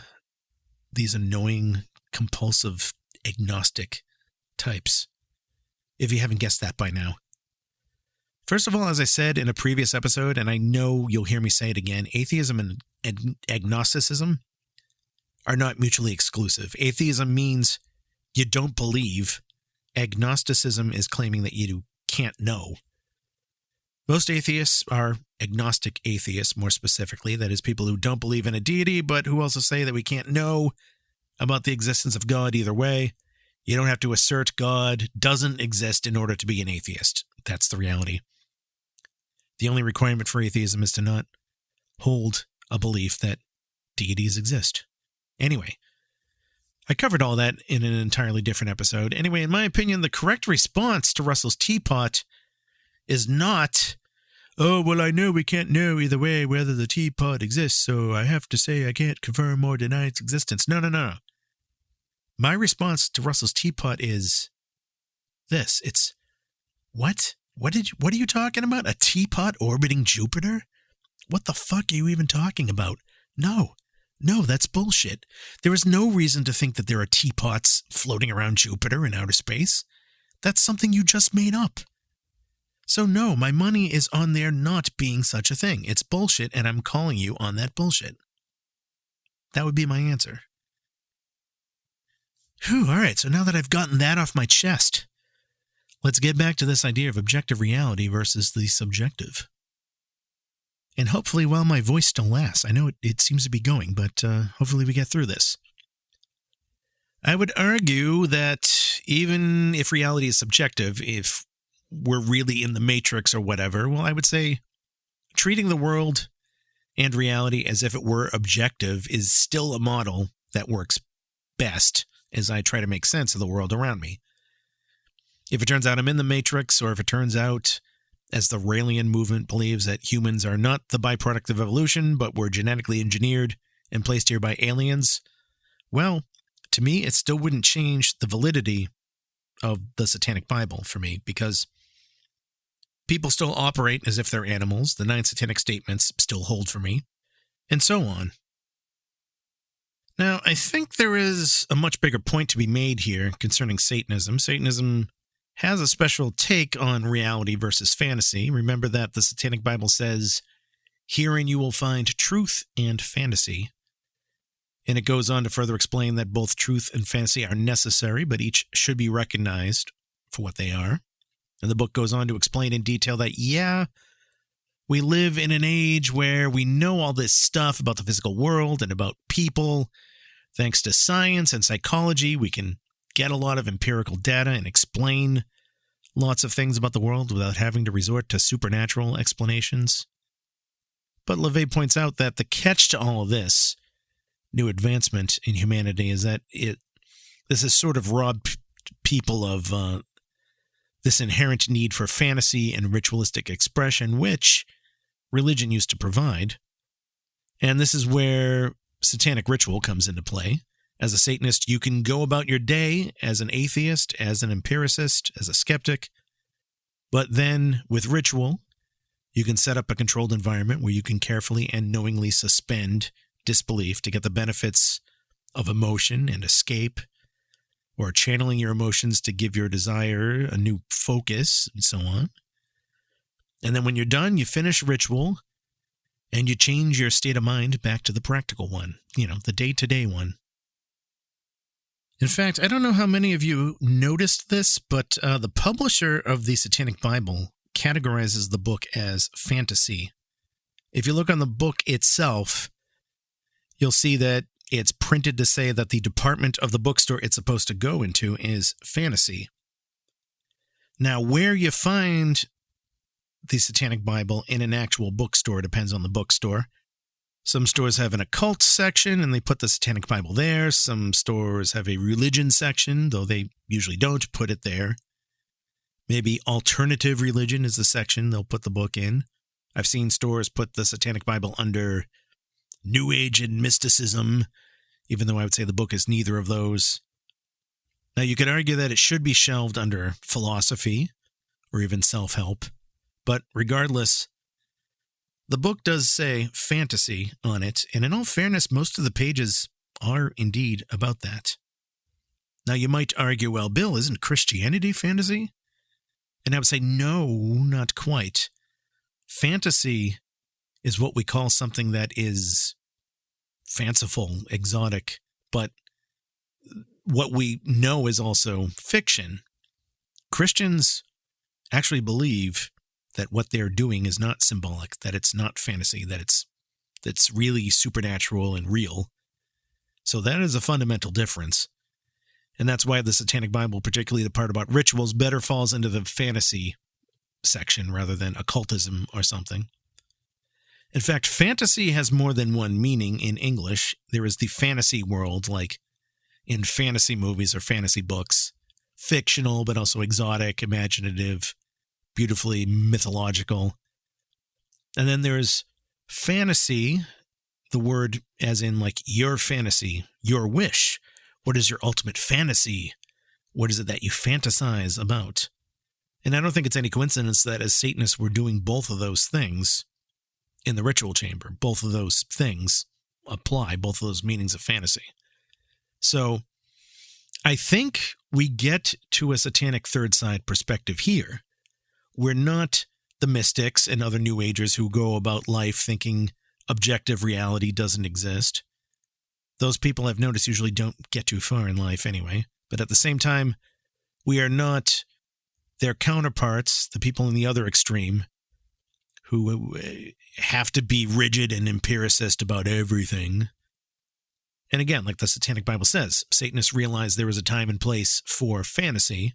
these annoying, compulsive, agnostic types, if you haven't guessed that by now. First of all, as I said in a previous episode, and I know you'll hear me say it again, atheism and agnosticism are not mutually exclusive. Atheism means you don't believe. Agnosticism is claiming that you can't know. Most atheists are agnostic atheists, more specifically. That is, people who don't believe in a deity, but who also say that we can't know about the existence of God either way. You don't have to assert God doesn't exist in order to be an atheist. That's the reality. The only requirement for atheism is to not hold a belief that deities exist. Anyway, I covered all that in an entirely different episode. Anyway, in my opinion, the correct response to Russell's teapot is not, oh, well, I know we can't know either way whether the teapot exists, so I have to say I can't confirm or deny its existence. No. My response to Russell's teapot is this. It's, what? What are you talking about? A teapot orbiting Jupiter? What the fuck are you even talking about? No, that's bullshit. There is no reason to think that there are teapots floating around Jupiter in outer space. That's something you just made up. So no, my money is on there not being such a thing. It's bullshit, and I'm calling you on that bullshit. That would be my answer. Whew, all right, so now that I've gotten that off my chest, let's get back to this idea of objective reality versus the subjective. And hopefully while my voice still lasts, I know it seems to be going, but hopefully we get through this. I would argue that even if reality is subjective, if we're really in the matrix or whatever, well, I would say treating the world and reality as if it were objective is still a model that works best as I try to make sense of the world around me. If it turns out I'm in the matrix, or if it turns out, as the Raelian movement believes, that humans are not the byproduct of evolution, but were genetically engineered and placed here by aliens, well, to me, it still wouldn't change the validity of the Satanic Bible for me, because people still operate as if they're animals, the 9 satanic statements still hold for me, and so on. Now, I think there is a much bigger point to be made here concerning Satanism. Satanism has a special take on reality versus fantasy. Remember that the Satanic Bible says, "Herein you will find truth and fantasy." And it goes on to further explain that both truth and fantasy are necessary, but each should be recognized for what they are. And the book goes on to explain in detail that, yeah, we live in an age where we know all this stuff about the physical world and about people. Thanks to science and psychology, we can get a lot of empirical data and explain lots of things about the world without having to resort to supernatural explanations. But LaVey points out that the catch to all of this new advancement in humanity is that this has sort of robbed people of this inherent need for fantasy and ritualistic expression, which religion used to provide. And this is where satanic ritual comes into play. As a Satanist, you can go about your day as an atheist, as an empiricist, as a skeptic. But then, with ritual, you can set up a controlled environment where you can carefully and knowingly suspend disbelief to get the benefits of emotion and escape, or channeling your emotions to give your desire a new focus, and so on. And then when you're done, you finish ritual, and you change your state of mind back to the practical one, the day-to-day one. In fact, I don't know how many of you noticed this, but the publisher of the Satanic Bible categorizes the book as fantasy. If you look on the book itself, you'll see that it's printed to say that the department of the bookstore it's supposed to go into is fantasy. Now, where you find the Satanic Bible in an actual bookstore depends on the bookstore. Some stores have an occult section, and they put the Satanic Bible there. Some stores have a religion section, though they usually don't put it there. Maybe alternative religion is the section they'll put the book in. I've seen stores put the Satanic Bible under New Age and mysticism, even though I would say the book is neither of those. Now, you could argue that it should be shelved under philosophy or even self-help, but regardless, the book does say fantasy on it, and in all fairness, most of the pages are indeed about that. Now, you might argue, well, Bill, isn't Christianity fantasy? And I would say, no, not quite. Fantasy is what we call something that is fanciful, exotic, but what we know is also fiction. Christians actually believe that what they're doing is not symbolic, that it's not fantasy, that it's really supernatural and real. So that is a fundamental difference. And that's why the Satanic Bible, particularly the part about rituals, better falls into the fantasy section rather than occultism or something. In fact, fantasy has more than one meaning in English. There is the fantasy world, like in fantasy movies or fantasy books, fictional, but also exotic, imaginative, beautifully mythological. And then there's fantasy, the word as in like your fantasy, your wish. What is your ultimate fantasy? What is it that you fantasize about? And I don't think it's any coincidence that as Satanists we're doing both of those things in the ritual chamber. Both of those things apply, both of those meanings of fantasy. So I think we get to a Satanic Third Side perspective here. We're not the mystics and other New Agers who go about life thinking objective reality doesn't exist. Those people I've noticed usually don't get too far in life anyway. But at the same time, we are not their counterparts, the people in the other extreme, who have to be rigid and empiricist about everything. And again, like the Satanic Bible says, Satanists realize there is a time and place for fantasy,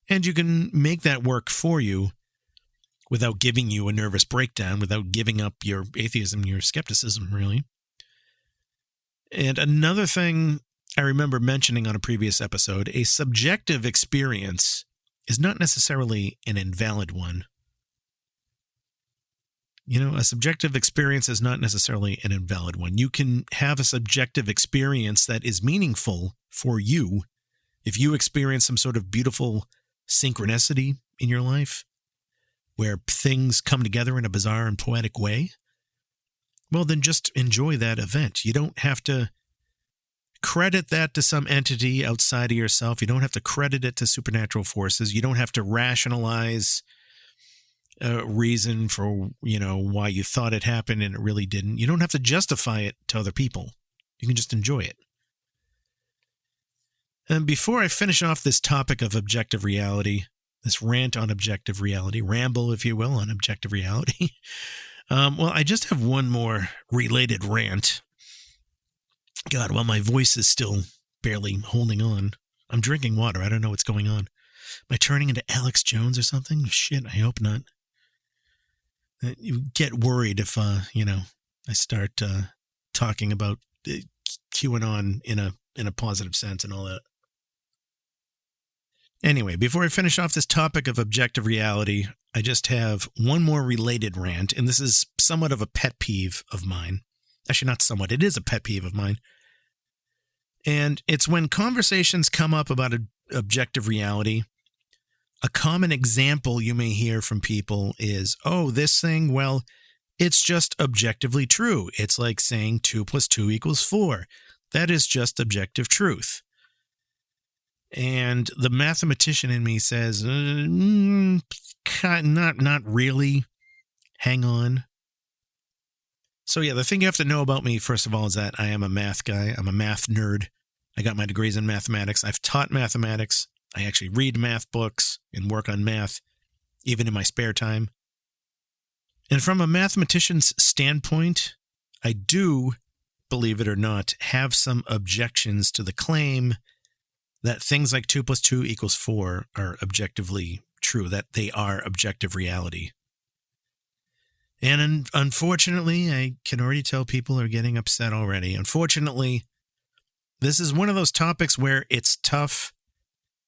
and you can make that work for you without giving you a nervous breakdown, without giving up your atheism, your skepticism, really. And another thing I remember mentioning on a previous episode, a subjective experience is not necessarily an invalid one. You know, a subjective experience is not necessarily an invalid one. You can have a subjective experience that is meaningful for you if you experience some sort of beautiful synchronicity in your life where things come together in a bizarre and poetic way. Well, then just enjoy that event. You don't have to credit that to some entity outside of yourself. You don't have to credit it to supernatural forces. You don't have to rationalize a reason for, why you thought it happened and it really didn't. You don't have to justify it to other people. You can just enjoy it. And before I finish off this topic of objective reality, this rant on objective reality, ramble, if you will, on objective reality, well, I just have one more related rant. God, while my voice is still barely holding on, I'm drinking water. I don't know what's going on. Am I turning into Alex Jones or something? Shit, I hope not. You get worried if, I start talking about QAnon in a positive sense and all that. Anyway, before I finish off this topic of objective reality, I just have one more related rant, and this is somewhat of a pet peeve of mine. Actually, not somewhat. It is a pet peeve of mine. And it's when conversations come up about objective reality. A common example you may hear from people is, oh, this thing, well, it's just objectively true. It's like saying 2 + 2 = 4. That is just objective truth. And the mathematician in me says, not really. Hang on. So yeah, the thing you have to know about me, first of all, is that I am a math guy. I'm a math nerd. I got my degrees in mathematics. I've taught mathematics. I actually read math books and work on math, even in my spare time. And from a mathematician's standpoint, I do, believe it or not, have some objections to the claim that things like 2 + 2 = 4 are objectively true, that they are objective reality. And unfortunately, I can already tell people are getting upset already. Unfortunately, this is one of those topics where it's tough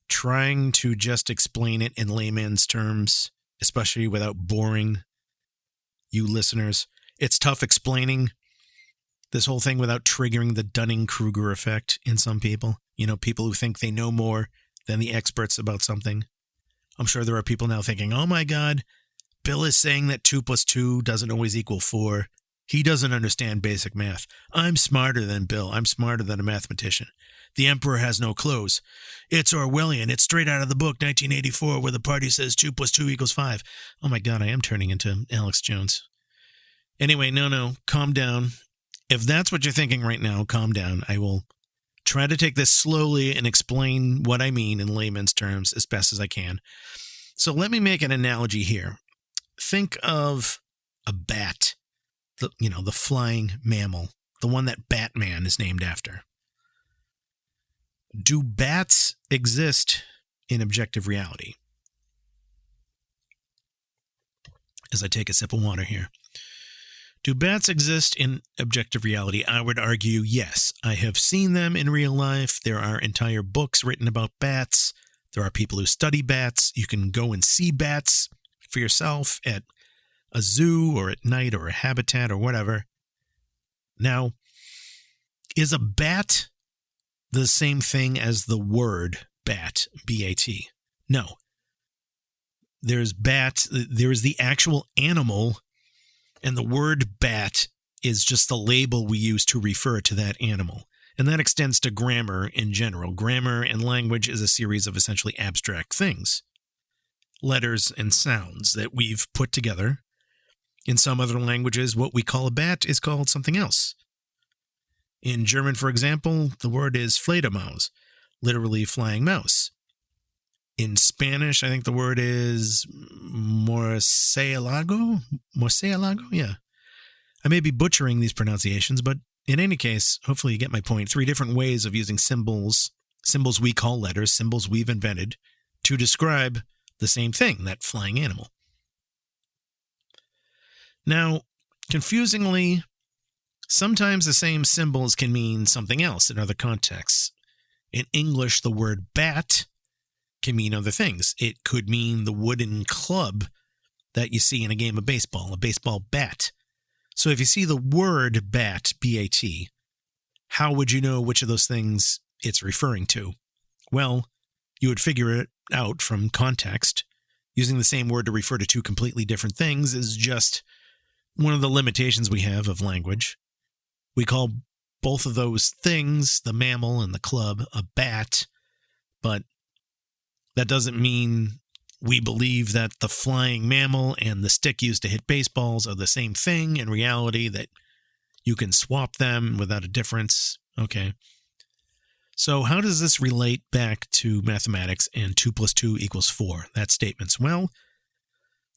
trying to just explain it in layman's terms, especially without boring you listeners. It's tough explaining this whole thing without triggering the Dunning-Kruger effect in some people. People who think they know more than the experts about something. I'm sure there are people now thinking, oh my God, Bill is saying that 2 + 2 doesn't always = 4. He doesn't understand basic math. I'm smarter than Bill. I'm smarter than a mathematician. The emperor has no clothes. It's Orwellian. It's straight out of the book, 1984, where the party says 2 + 2 = 5. Oh my God, I am turning into Alex Jones. Anyway, no, calm down. If that's what you're thinking right now, calm down. I will try to take this slowly and explain what I mean in layman's terms as best as I can. So let me make an analogy here. think of a bat, the flying mammal, the one that Batman is named after. Do bats exist in objective reality? As I take a sip of water here. Do bats exist in objective reality? I would argue yes. I have seen them in real life. There are entire books written about bats. There are people who study bats. You can go and see bats for yourself at a zoo or at night or a habitat or whatever. Now, is a bat the same thing as the word bat, B-A-T? No. There's bat, there is the actual animal, and the word bat is just the label we use to refer to that animal. And that extends to grammar in general. Grammar and language is a series of essentially abstract things. Letters and sounds that we've put together. In some other languages, what we call a bat is called something else. In German, for example, the word is Fledermaus, literally flying mouse. In Spanish, I think the word is murciélago? Murciélago? Yeah. I may be butchering these pronunciations, but in any case, hopefully you get my point. 3 different ways of using symbols we call letters, symbols we've invented, to describe the same thing, that flying animal. Now, confusingly, sometimes the same symbols can mean something else in other contexts. In English, the word bat can mean other things. It could mean the wooden club that you see in a game of baseball, a baseball bat. So if you see the word bat, B-A-T, how would you know which of those things it's referring to? Well, you would figure it out from context. Using the same word to refer to 2 completely different things is just one of the limitations we have of language. We call both of those things, the mammal and the club, a bat, but that doesn't mean we believe that the flying mammal and the stick used to hit baseballs are the same thing in reality, that you can swap them without a difference. Okay. So how does this relate back to mathematics and 2 + 2 = 4? That statement's, well,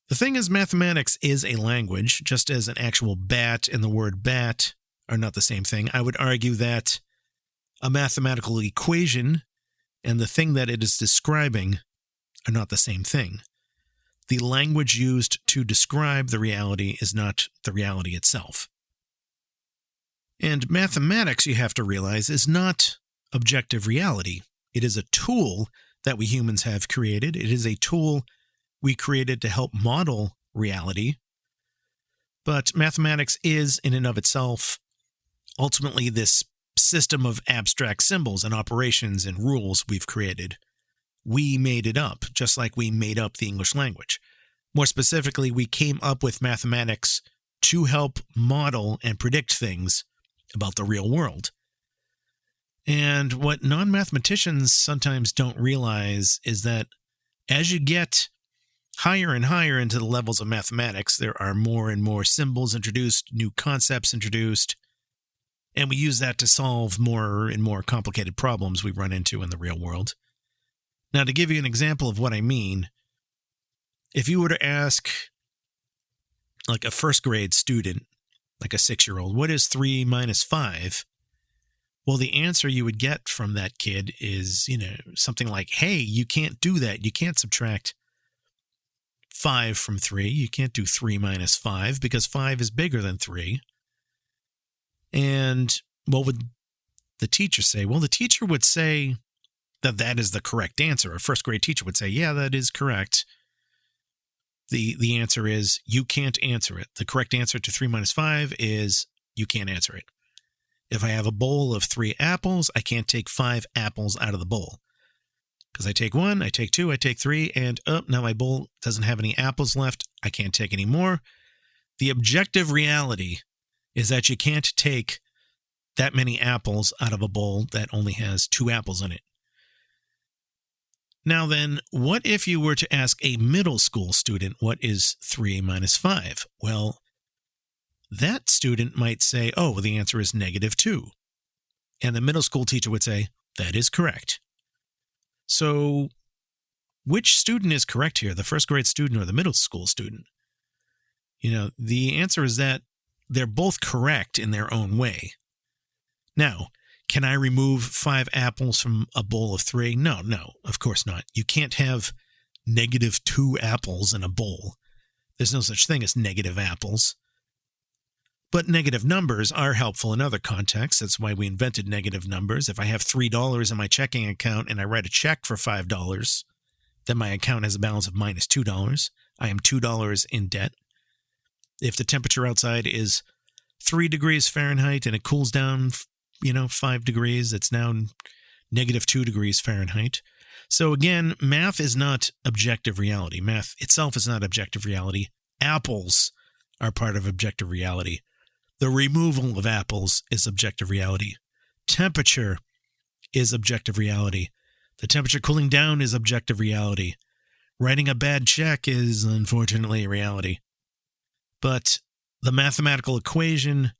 the thing is, mathematics is a language, just as an actual bat and the word bat are not the same thing. I would argue that a mathematical equation and the thing that it is describing are not the same thing. The language used to describe the reality is not the reality itself. And mathematics, you have to realize, is not objective reality. It is a tool that we humans have created. It is a tool we created to help model reality. But mathematics is, in and of itself, ultimately this system of abstract symbols and operations and rules we've created. We made it up, just like we made up the English language. More specifically, we came up with mathematics to help model and predict things about the real world. And what non-mathematicians sometimes don't realize is that as you get higher and higher into the levels of mathematics, there are more and more symbols introduced, new concepts introduced, and we use that to solve more and more complicated problems we run into in the real world. Now, to give you an example of what I mean, if you were to ask like a first grade student, like a 6-year-old, what is 3 - 5? Well, the answer you would get from that kid is, something like, hey, you can't do that. You can't subtract 5 from 3. You can't do 3 - 5 because 5 is bigger than 3. And what would the teacher say? Well, the teacher would say that that is the correct answer. A first grade teacher would say, yeah, that is correct. The answer is you can't answer it. The correct answer to 3 - 5 is you can't answer it. If I have a bowl of 3 apples, I can't take 5 apples out of the bowl. Because I take 1, I take 2, I take 3, and now my bowl doesn't have any apples left. I can't take any more. The objective reality is that you can't take that many apples out of a bowl that only has 2 apples in it. Now then, what if you were to ask a middle school student, what is 3 - 5? Well, that student might say, oh, well, the answer is -2. And the middle school teacher would say, that is correct. So which student is correct here, the first grade student or the middle school student? The answer is that they're both correct in their own way. Now, can I remove 5 apples from a bowl of 3? No, of course not. You can't have -2 apples in a bowl. There's no such thing as negative apples. But negative numbers are helpful in other contexts. That's why we invented negative numbers. If I have $3 in my checking account and I write a check for $5, then my account has a balance of -$2. I am $2 in debt. If the temperature outside is 3 degrees Fahrenheit and it cools down, 5 degrees, it's now -2 degrees Fahrenheit. So again, math is not objective reality. Math itself is not objective reality. Apples are part of objective reality. The removal of apples is objective reality. Temperature is objective reality. The temperature cooling down is objective reality. Writing a bad check is, unfortunately, reality. But the mathematical equation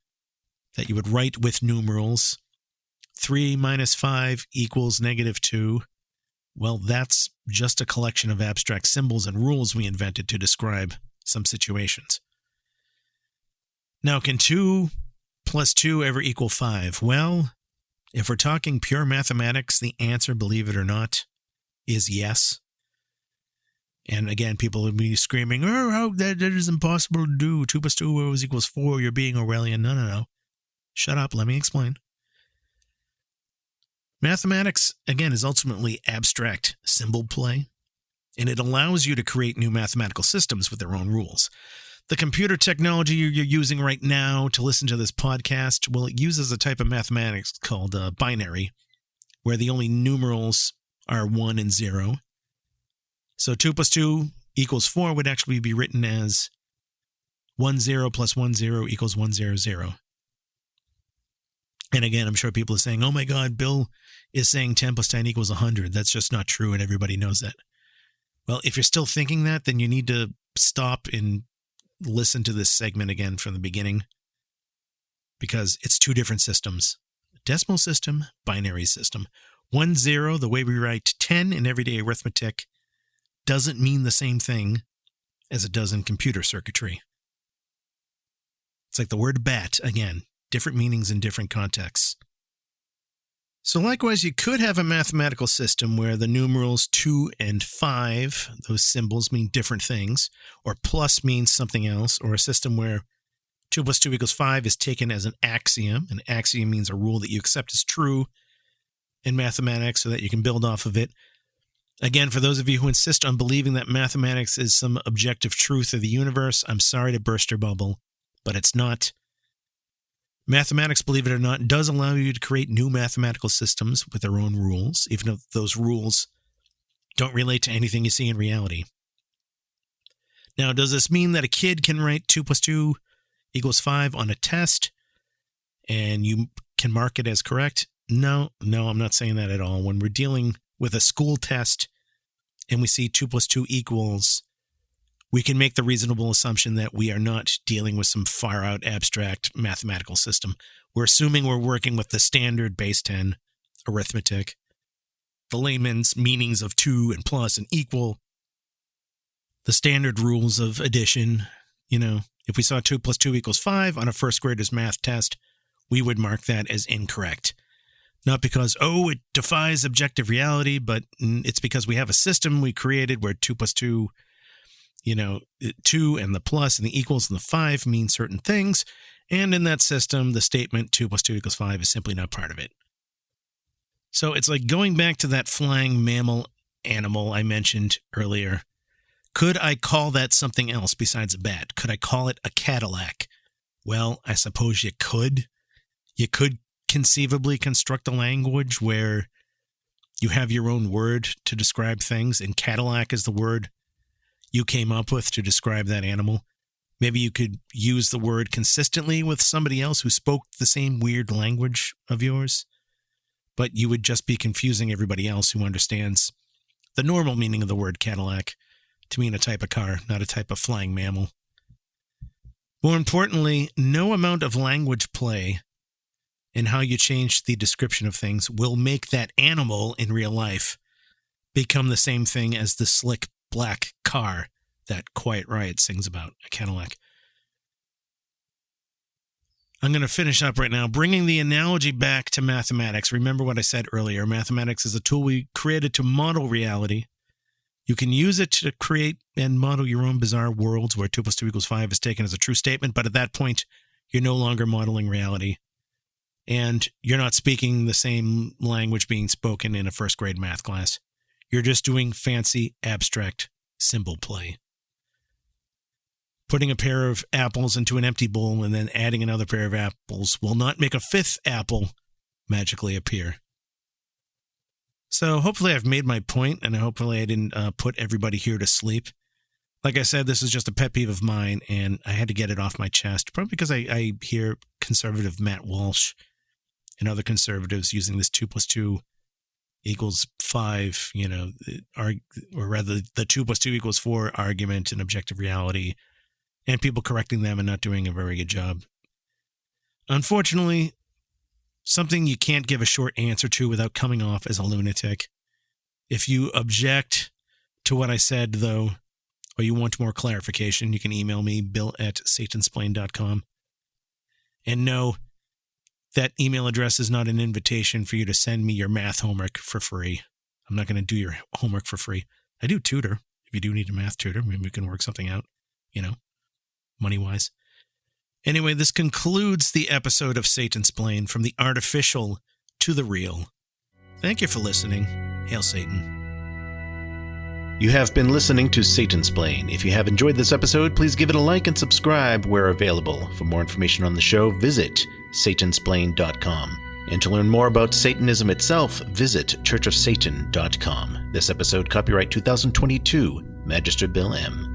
that you would write with numerals, 3 minus 5 equals -2, well, that's just a collection of abstract symbols and rules we invented to describe some situations. Now, can 2 plus 2 ever equal 5? Well, if we're talking pure mathematics, the answer, believe it or not, is yes. And again, people would be screaming, how that is impossible to do. 2 plus 2 always equals 4. You're being Orwellian. No. Shut up. Let me explain. Mathematics, again, is ultimately abstract symbol play, and it allows you to create new mathematical systems with their own rules. The computer technology you're using right now to listen to this podcast, well, it uses a type of mathematics called binary, where the only numerals are 1 and 0. So 2 plus 2 equals 4 would actually be written as 1 0 plus 1 0 equals 1 0 0. And again, I'm sure people are saying, oh my God, Bill is saying 10 plus 10 equals 100. That's just not true, and everybody knows that. Well, if you're still thinking that, then you need to stop and listen to this segment again from the beginning, because it's 2 different systems. Decimal system, binary system. 1 0, the way we write 10 in everyday arithmetic, doesn't mean the same thing as it does in computer circuitry. It's like the word bat, again, different meanings in different contexts. So likewise, you could have a mathematical system where the numerals 2 and 5, those symbols mean different things, or plus means something else, or a system where 2 plus 2 equals 5 is taken as an axiom. An axiom means a rule that you accept as true in mathematics so that you can build off of it. Again, for those of you who insist on believing that mathematics is some objective truth of the universe, I'm sorry to burst your bubble, but it's not. Mathematics, believe it or not, does allow you to create new mathematical systems with their own rules, even if those rules don't relate to anything you see in reality. Now, does this mean that a kid can write 2 plus 2 equals 5 on a test and you can mark it as correct? No, I'm not saying that at all. When we're dealing with a school test and we see 2 plus 2 equals, we can make the reasonable assumption that we are not dealing with some far-out abstract mathematical system. We're assuming we're working with the standard base 10 arithmetic, the layman's meanings of 2 and plus and equal, the standard rules of addition. If we saw 2 plus 2 equals 5 on a first grader's math test, we would mark that as incorrect. Not because, it defies objective reality, but it's because we have a system we created where 2 plus 2, 2 and the plus and the equals and the 5 mean certain things. And in that system, the statement 2 plus 2 equals 5 is simply not part of it. So it's like going back to that flying mammal animal I mentioned earlier. Could I call that something else besides a bat? Could I call it a Cadillac? Well, I suppose you could. You could conceivably construct a language where you have your own word to describe things, and Cadillac is the word you came up with to describe that animal. Maybe you could use the word consistently with somebody else who spoke the same weird language of yours, but you would just be confusing everybody else who understands the normal meaning of the word Cadillac to mean a type of car, not a type of flying mammal. More importantly, no amount of language play in how you change the description of things will make that animal in real life become the same thing as the slick black car that Quiet Riot sings about, a Cadillac. I'm going to finish up right now, bringing the analogy back to mathematics. Remember what I said earlier. Mathematics is a tool we created to model reality. You can use it to create and model your own bizarre worlds where 2 + 2 = 5 is taken as a true statement, but at that point, you're no longer modeling reality. And you're not speaking the same language being spoken in a first grade math class. You're just doing fancy, abstract symbol play. Putting a pair of apples into an empty bowl and then adding another pair of apples will not make a fifth apple magically appear. So hopefully I've made my point, and hopefully I didn't put everybody here to sleep. Like I said, this is just a pet peeve of mine, and I had to get it off my chest, probably because I hear conservative Matt Walsh and other conservatives using this 2 + 2 = 5, or rather the 2 + 2 = 4 argument in objective reality, and people correcting them and not doing a very good job. Unfortunately, something you can't give a short answer to without coming off as a lunatic. If you object to what I said, though, or you want more clarification, you can email me, bill@satansplain.com. And no, that email address is not an invitation for you to send me your math homework for free. I'm not going to do your homework for free. I do tutor. If you do need a math tutor, maybe we can work something out, money-wise. Anyway, this concludes the episode of Satansplain, from the artificial to the real. Thank you for listening. Hail Satan. You have been listening to Satansplain. If you have enjoyed this episode, please give it a like and subscribe where available. For more information on the show, visit Satansplain.com. And to learn more about Satanism itself, visit churchofsatan.com. This episode, copyright 2022, Magister Bill M.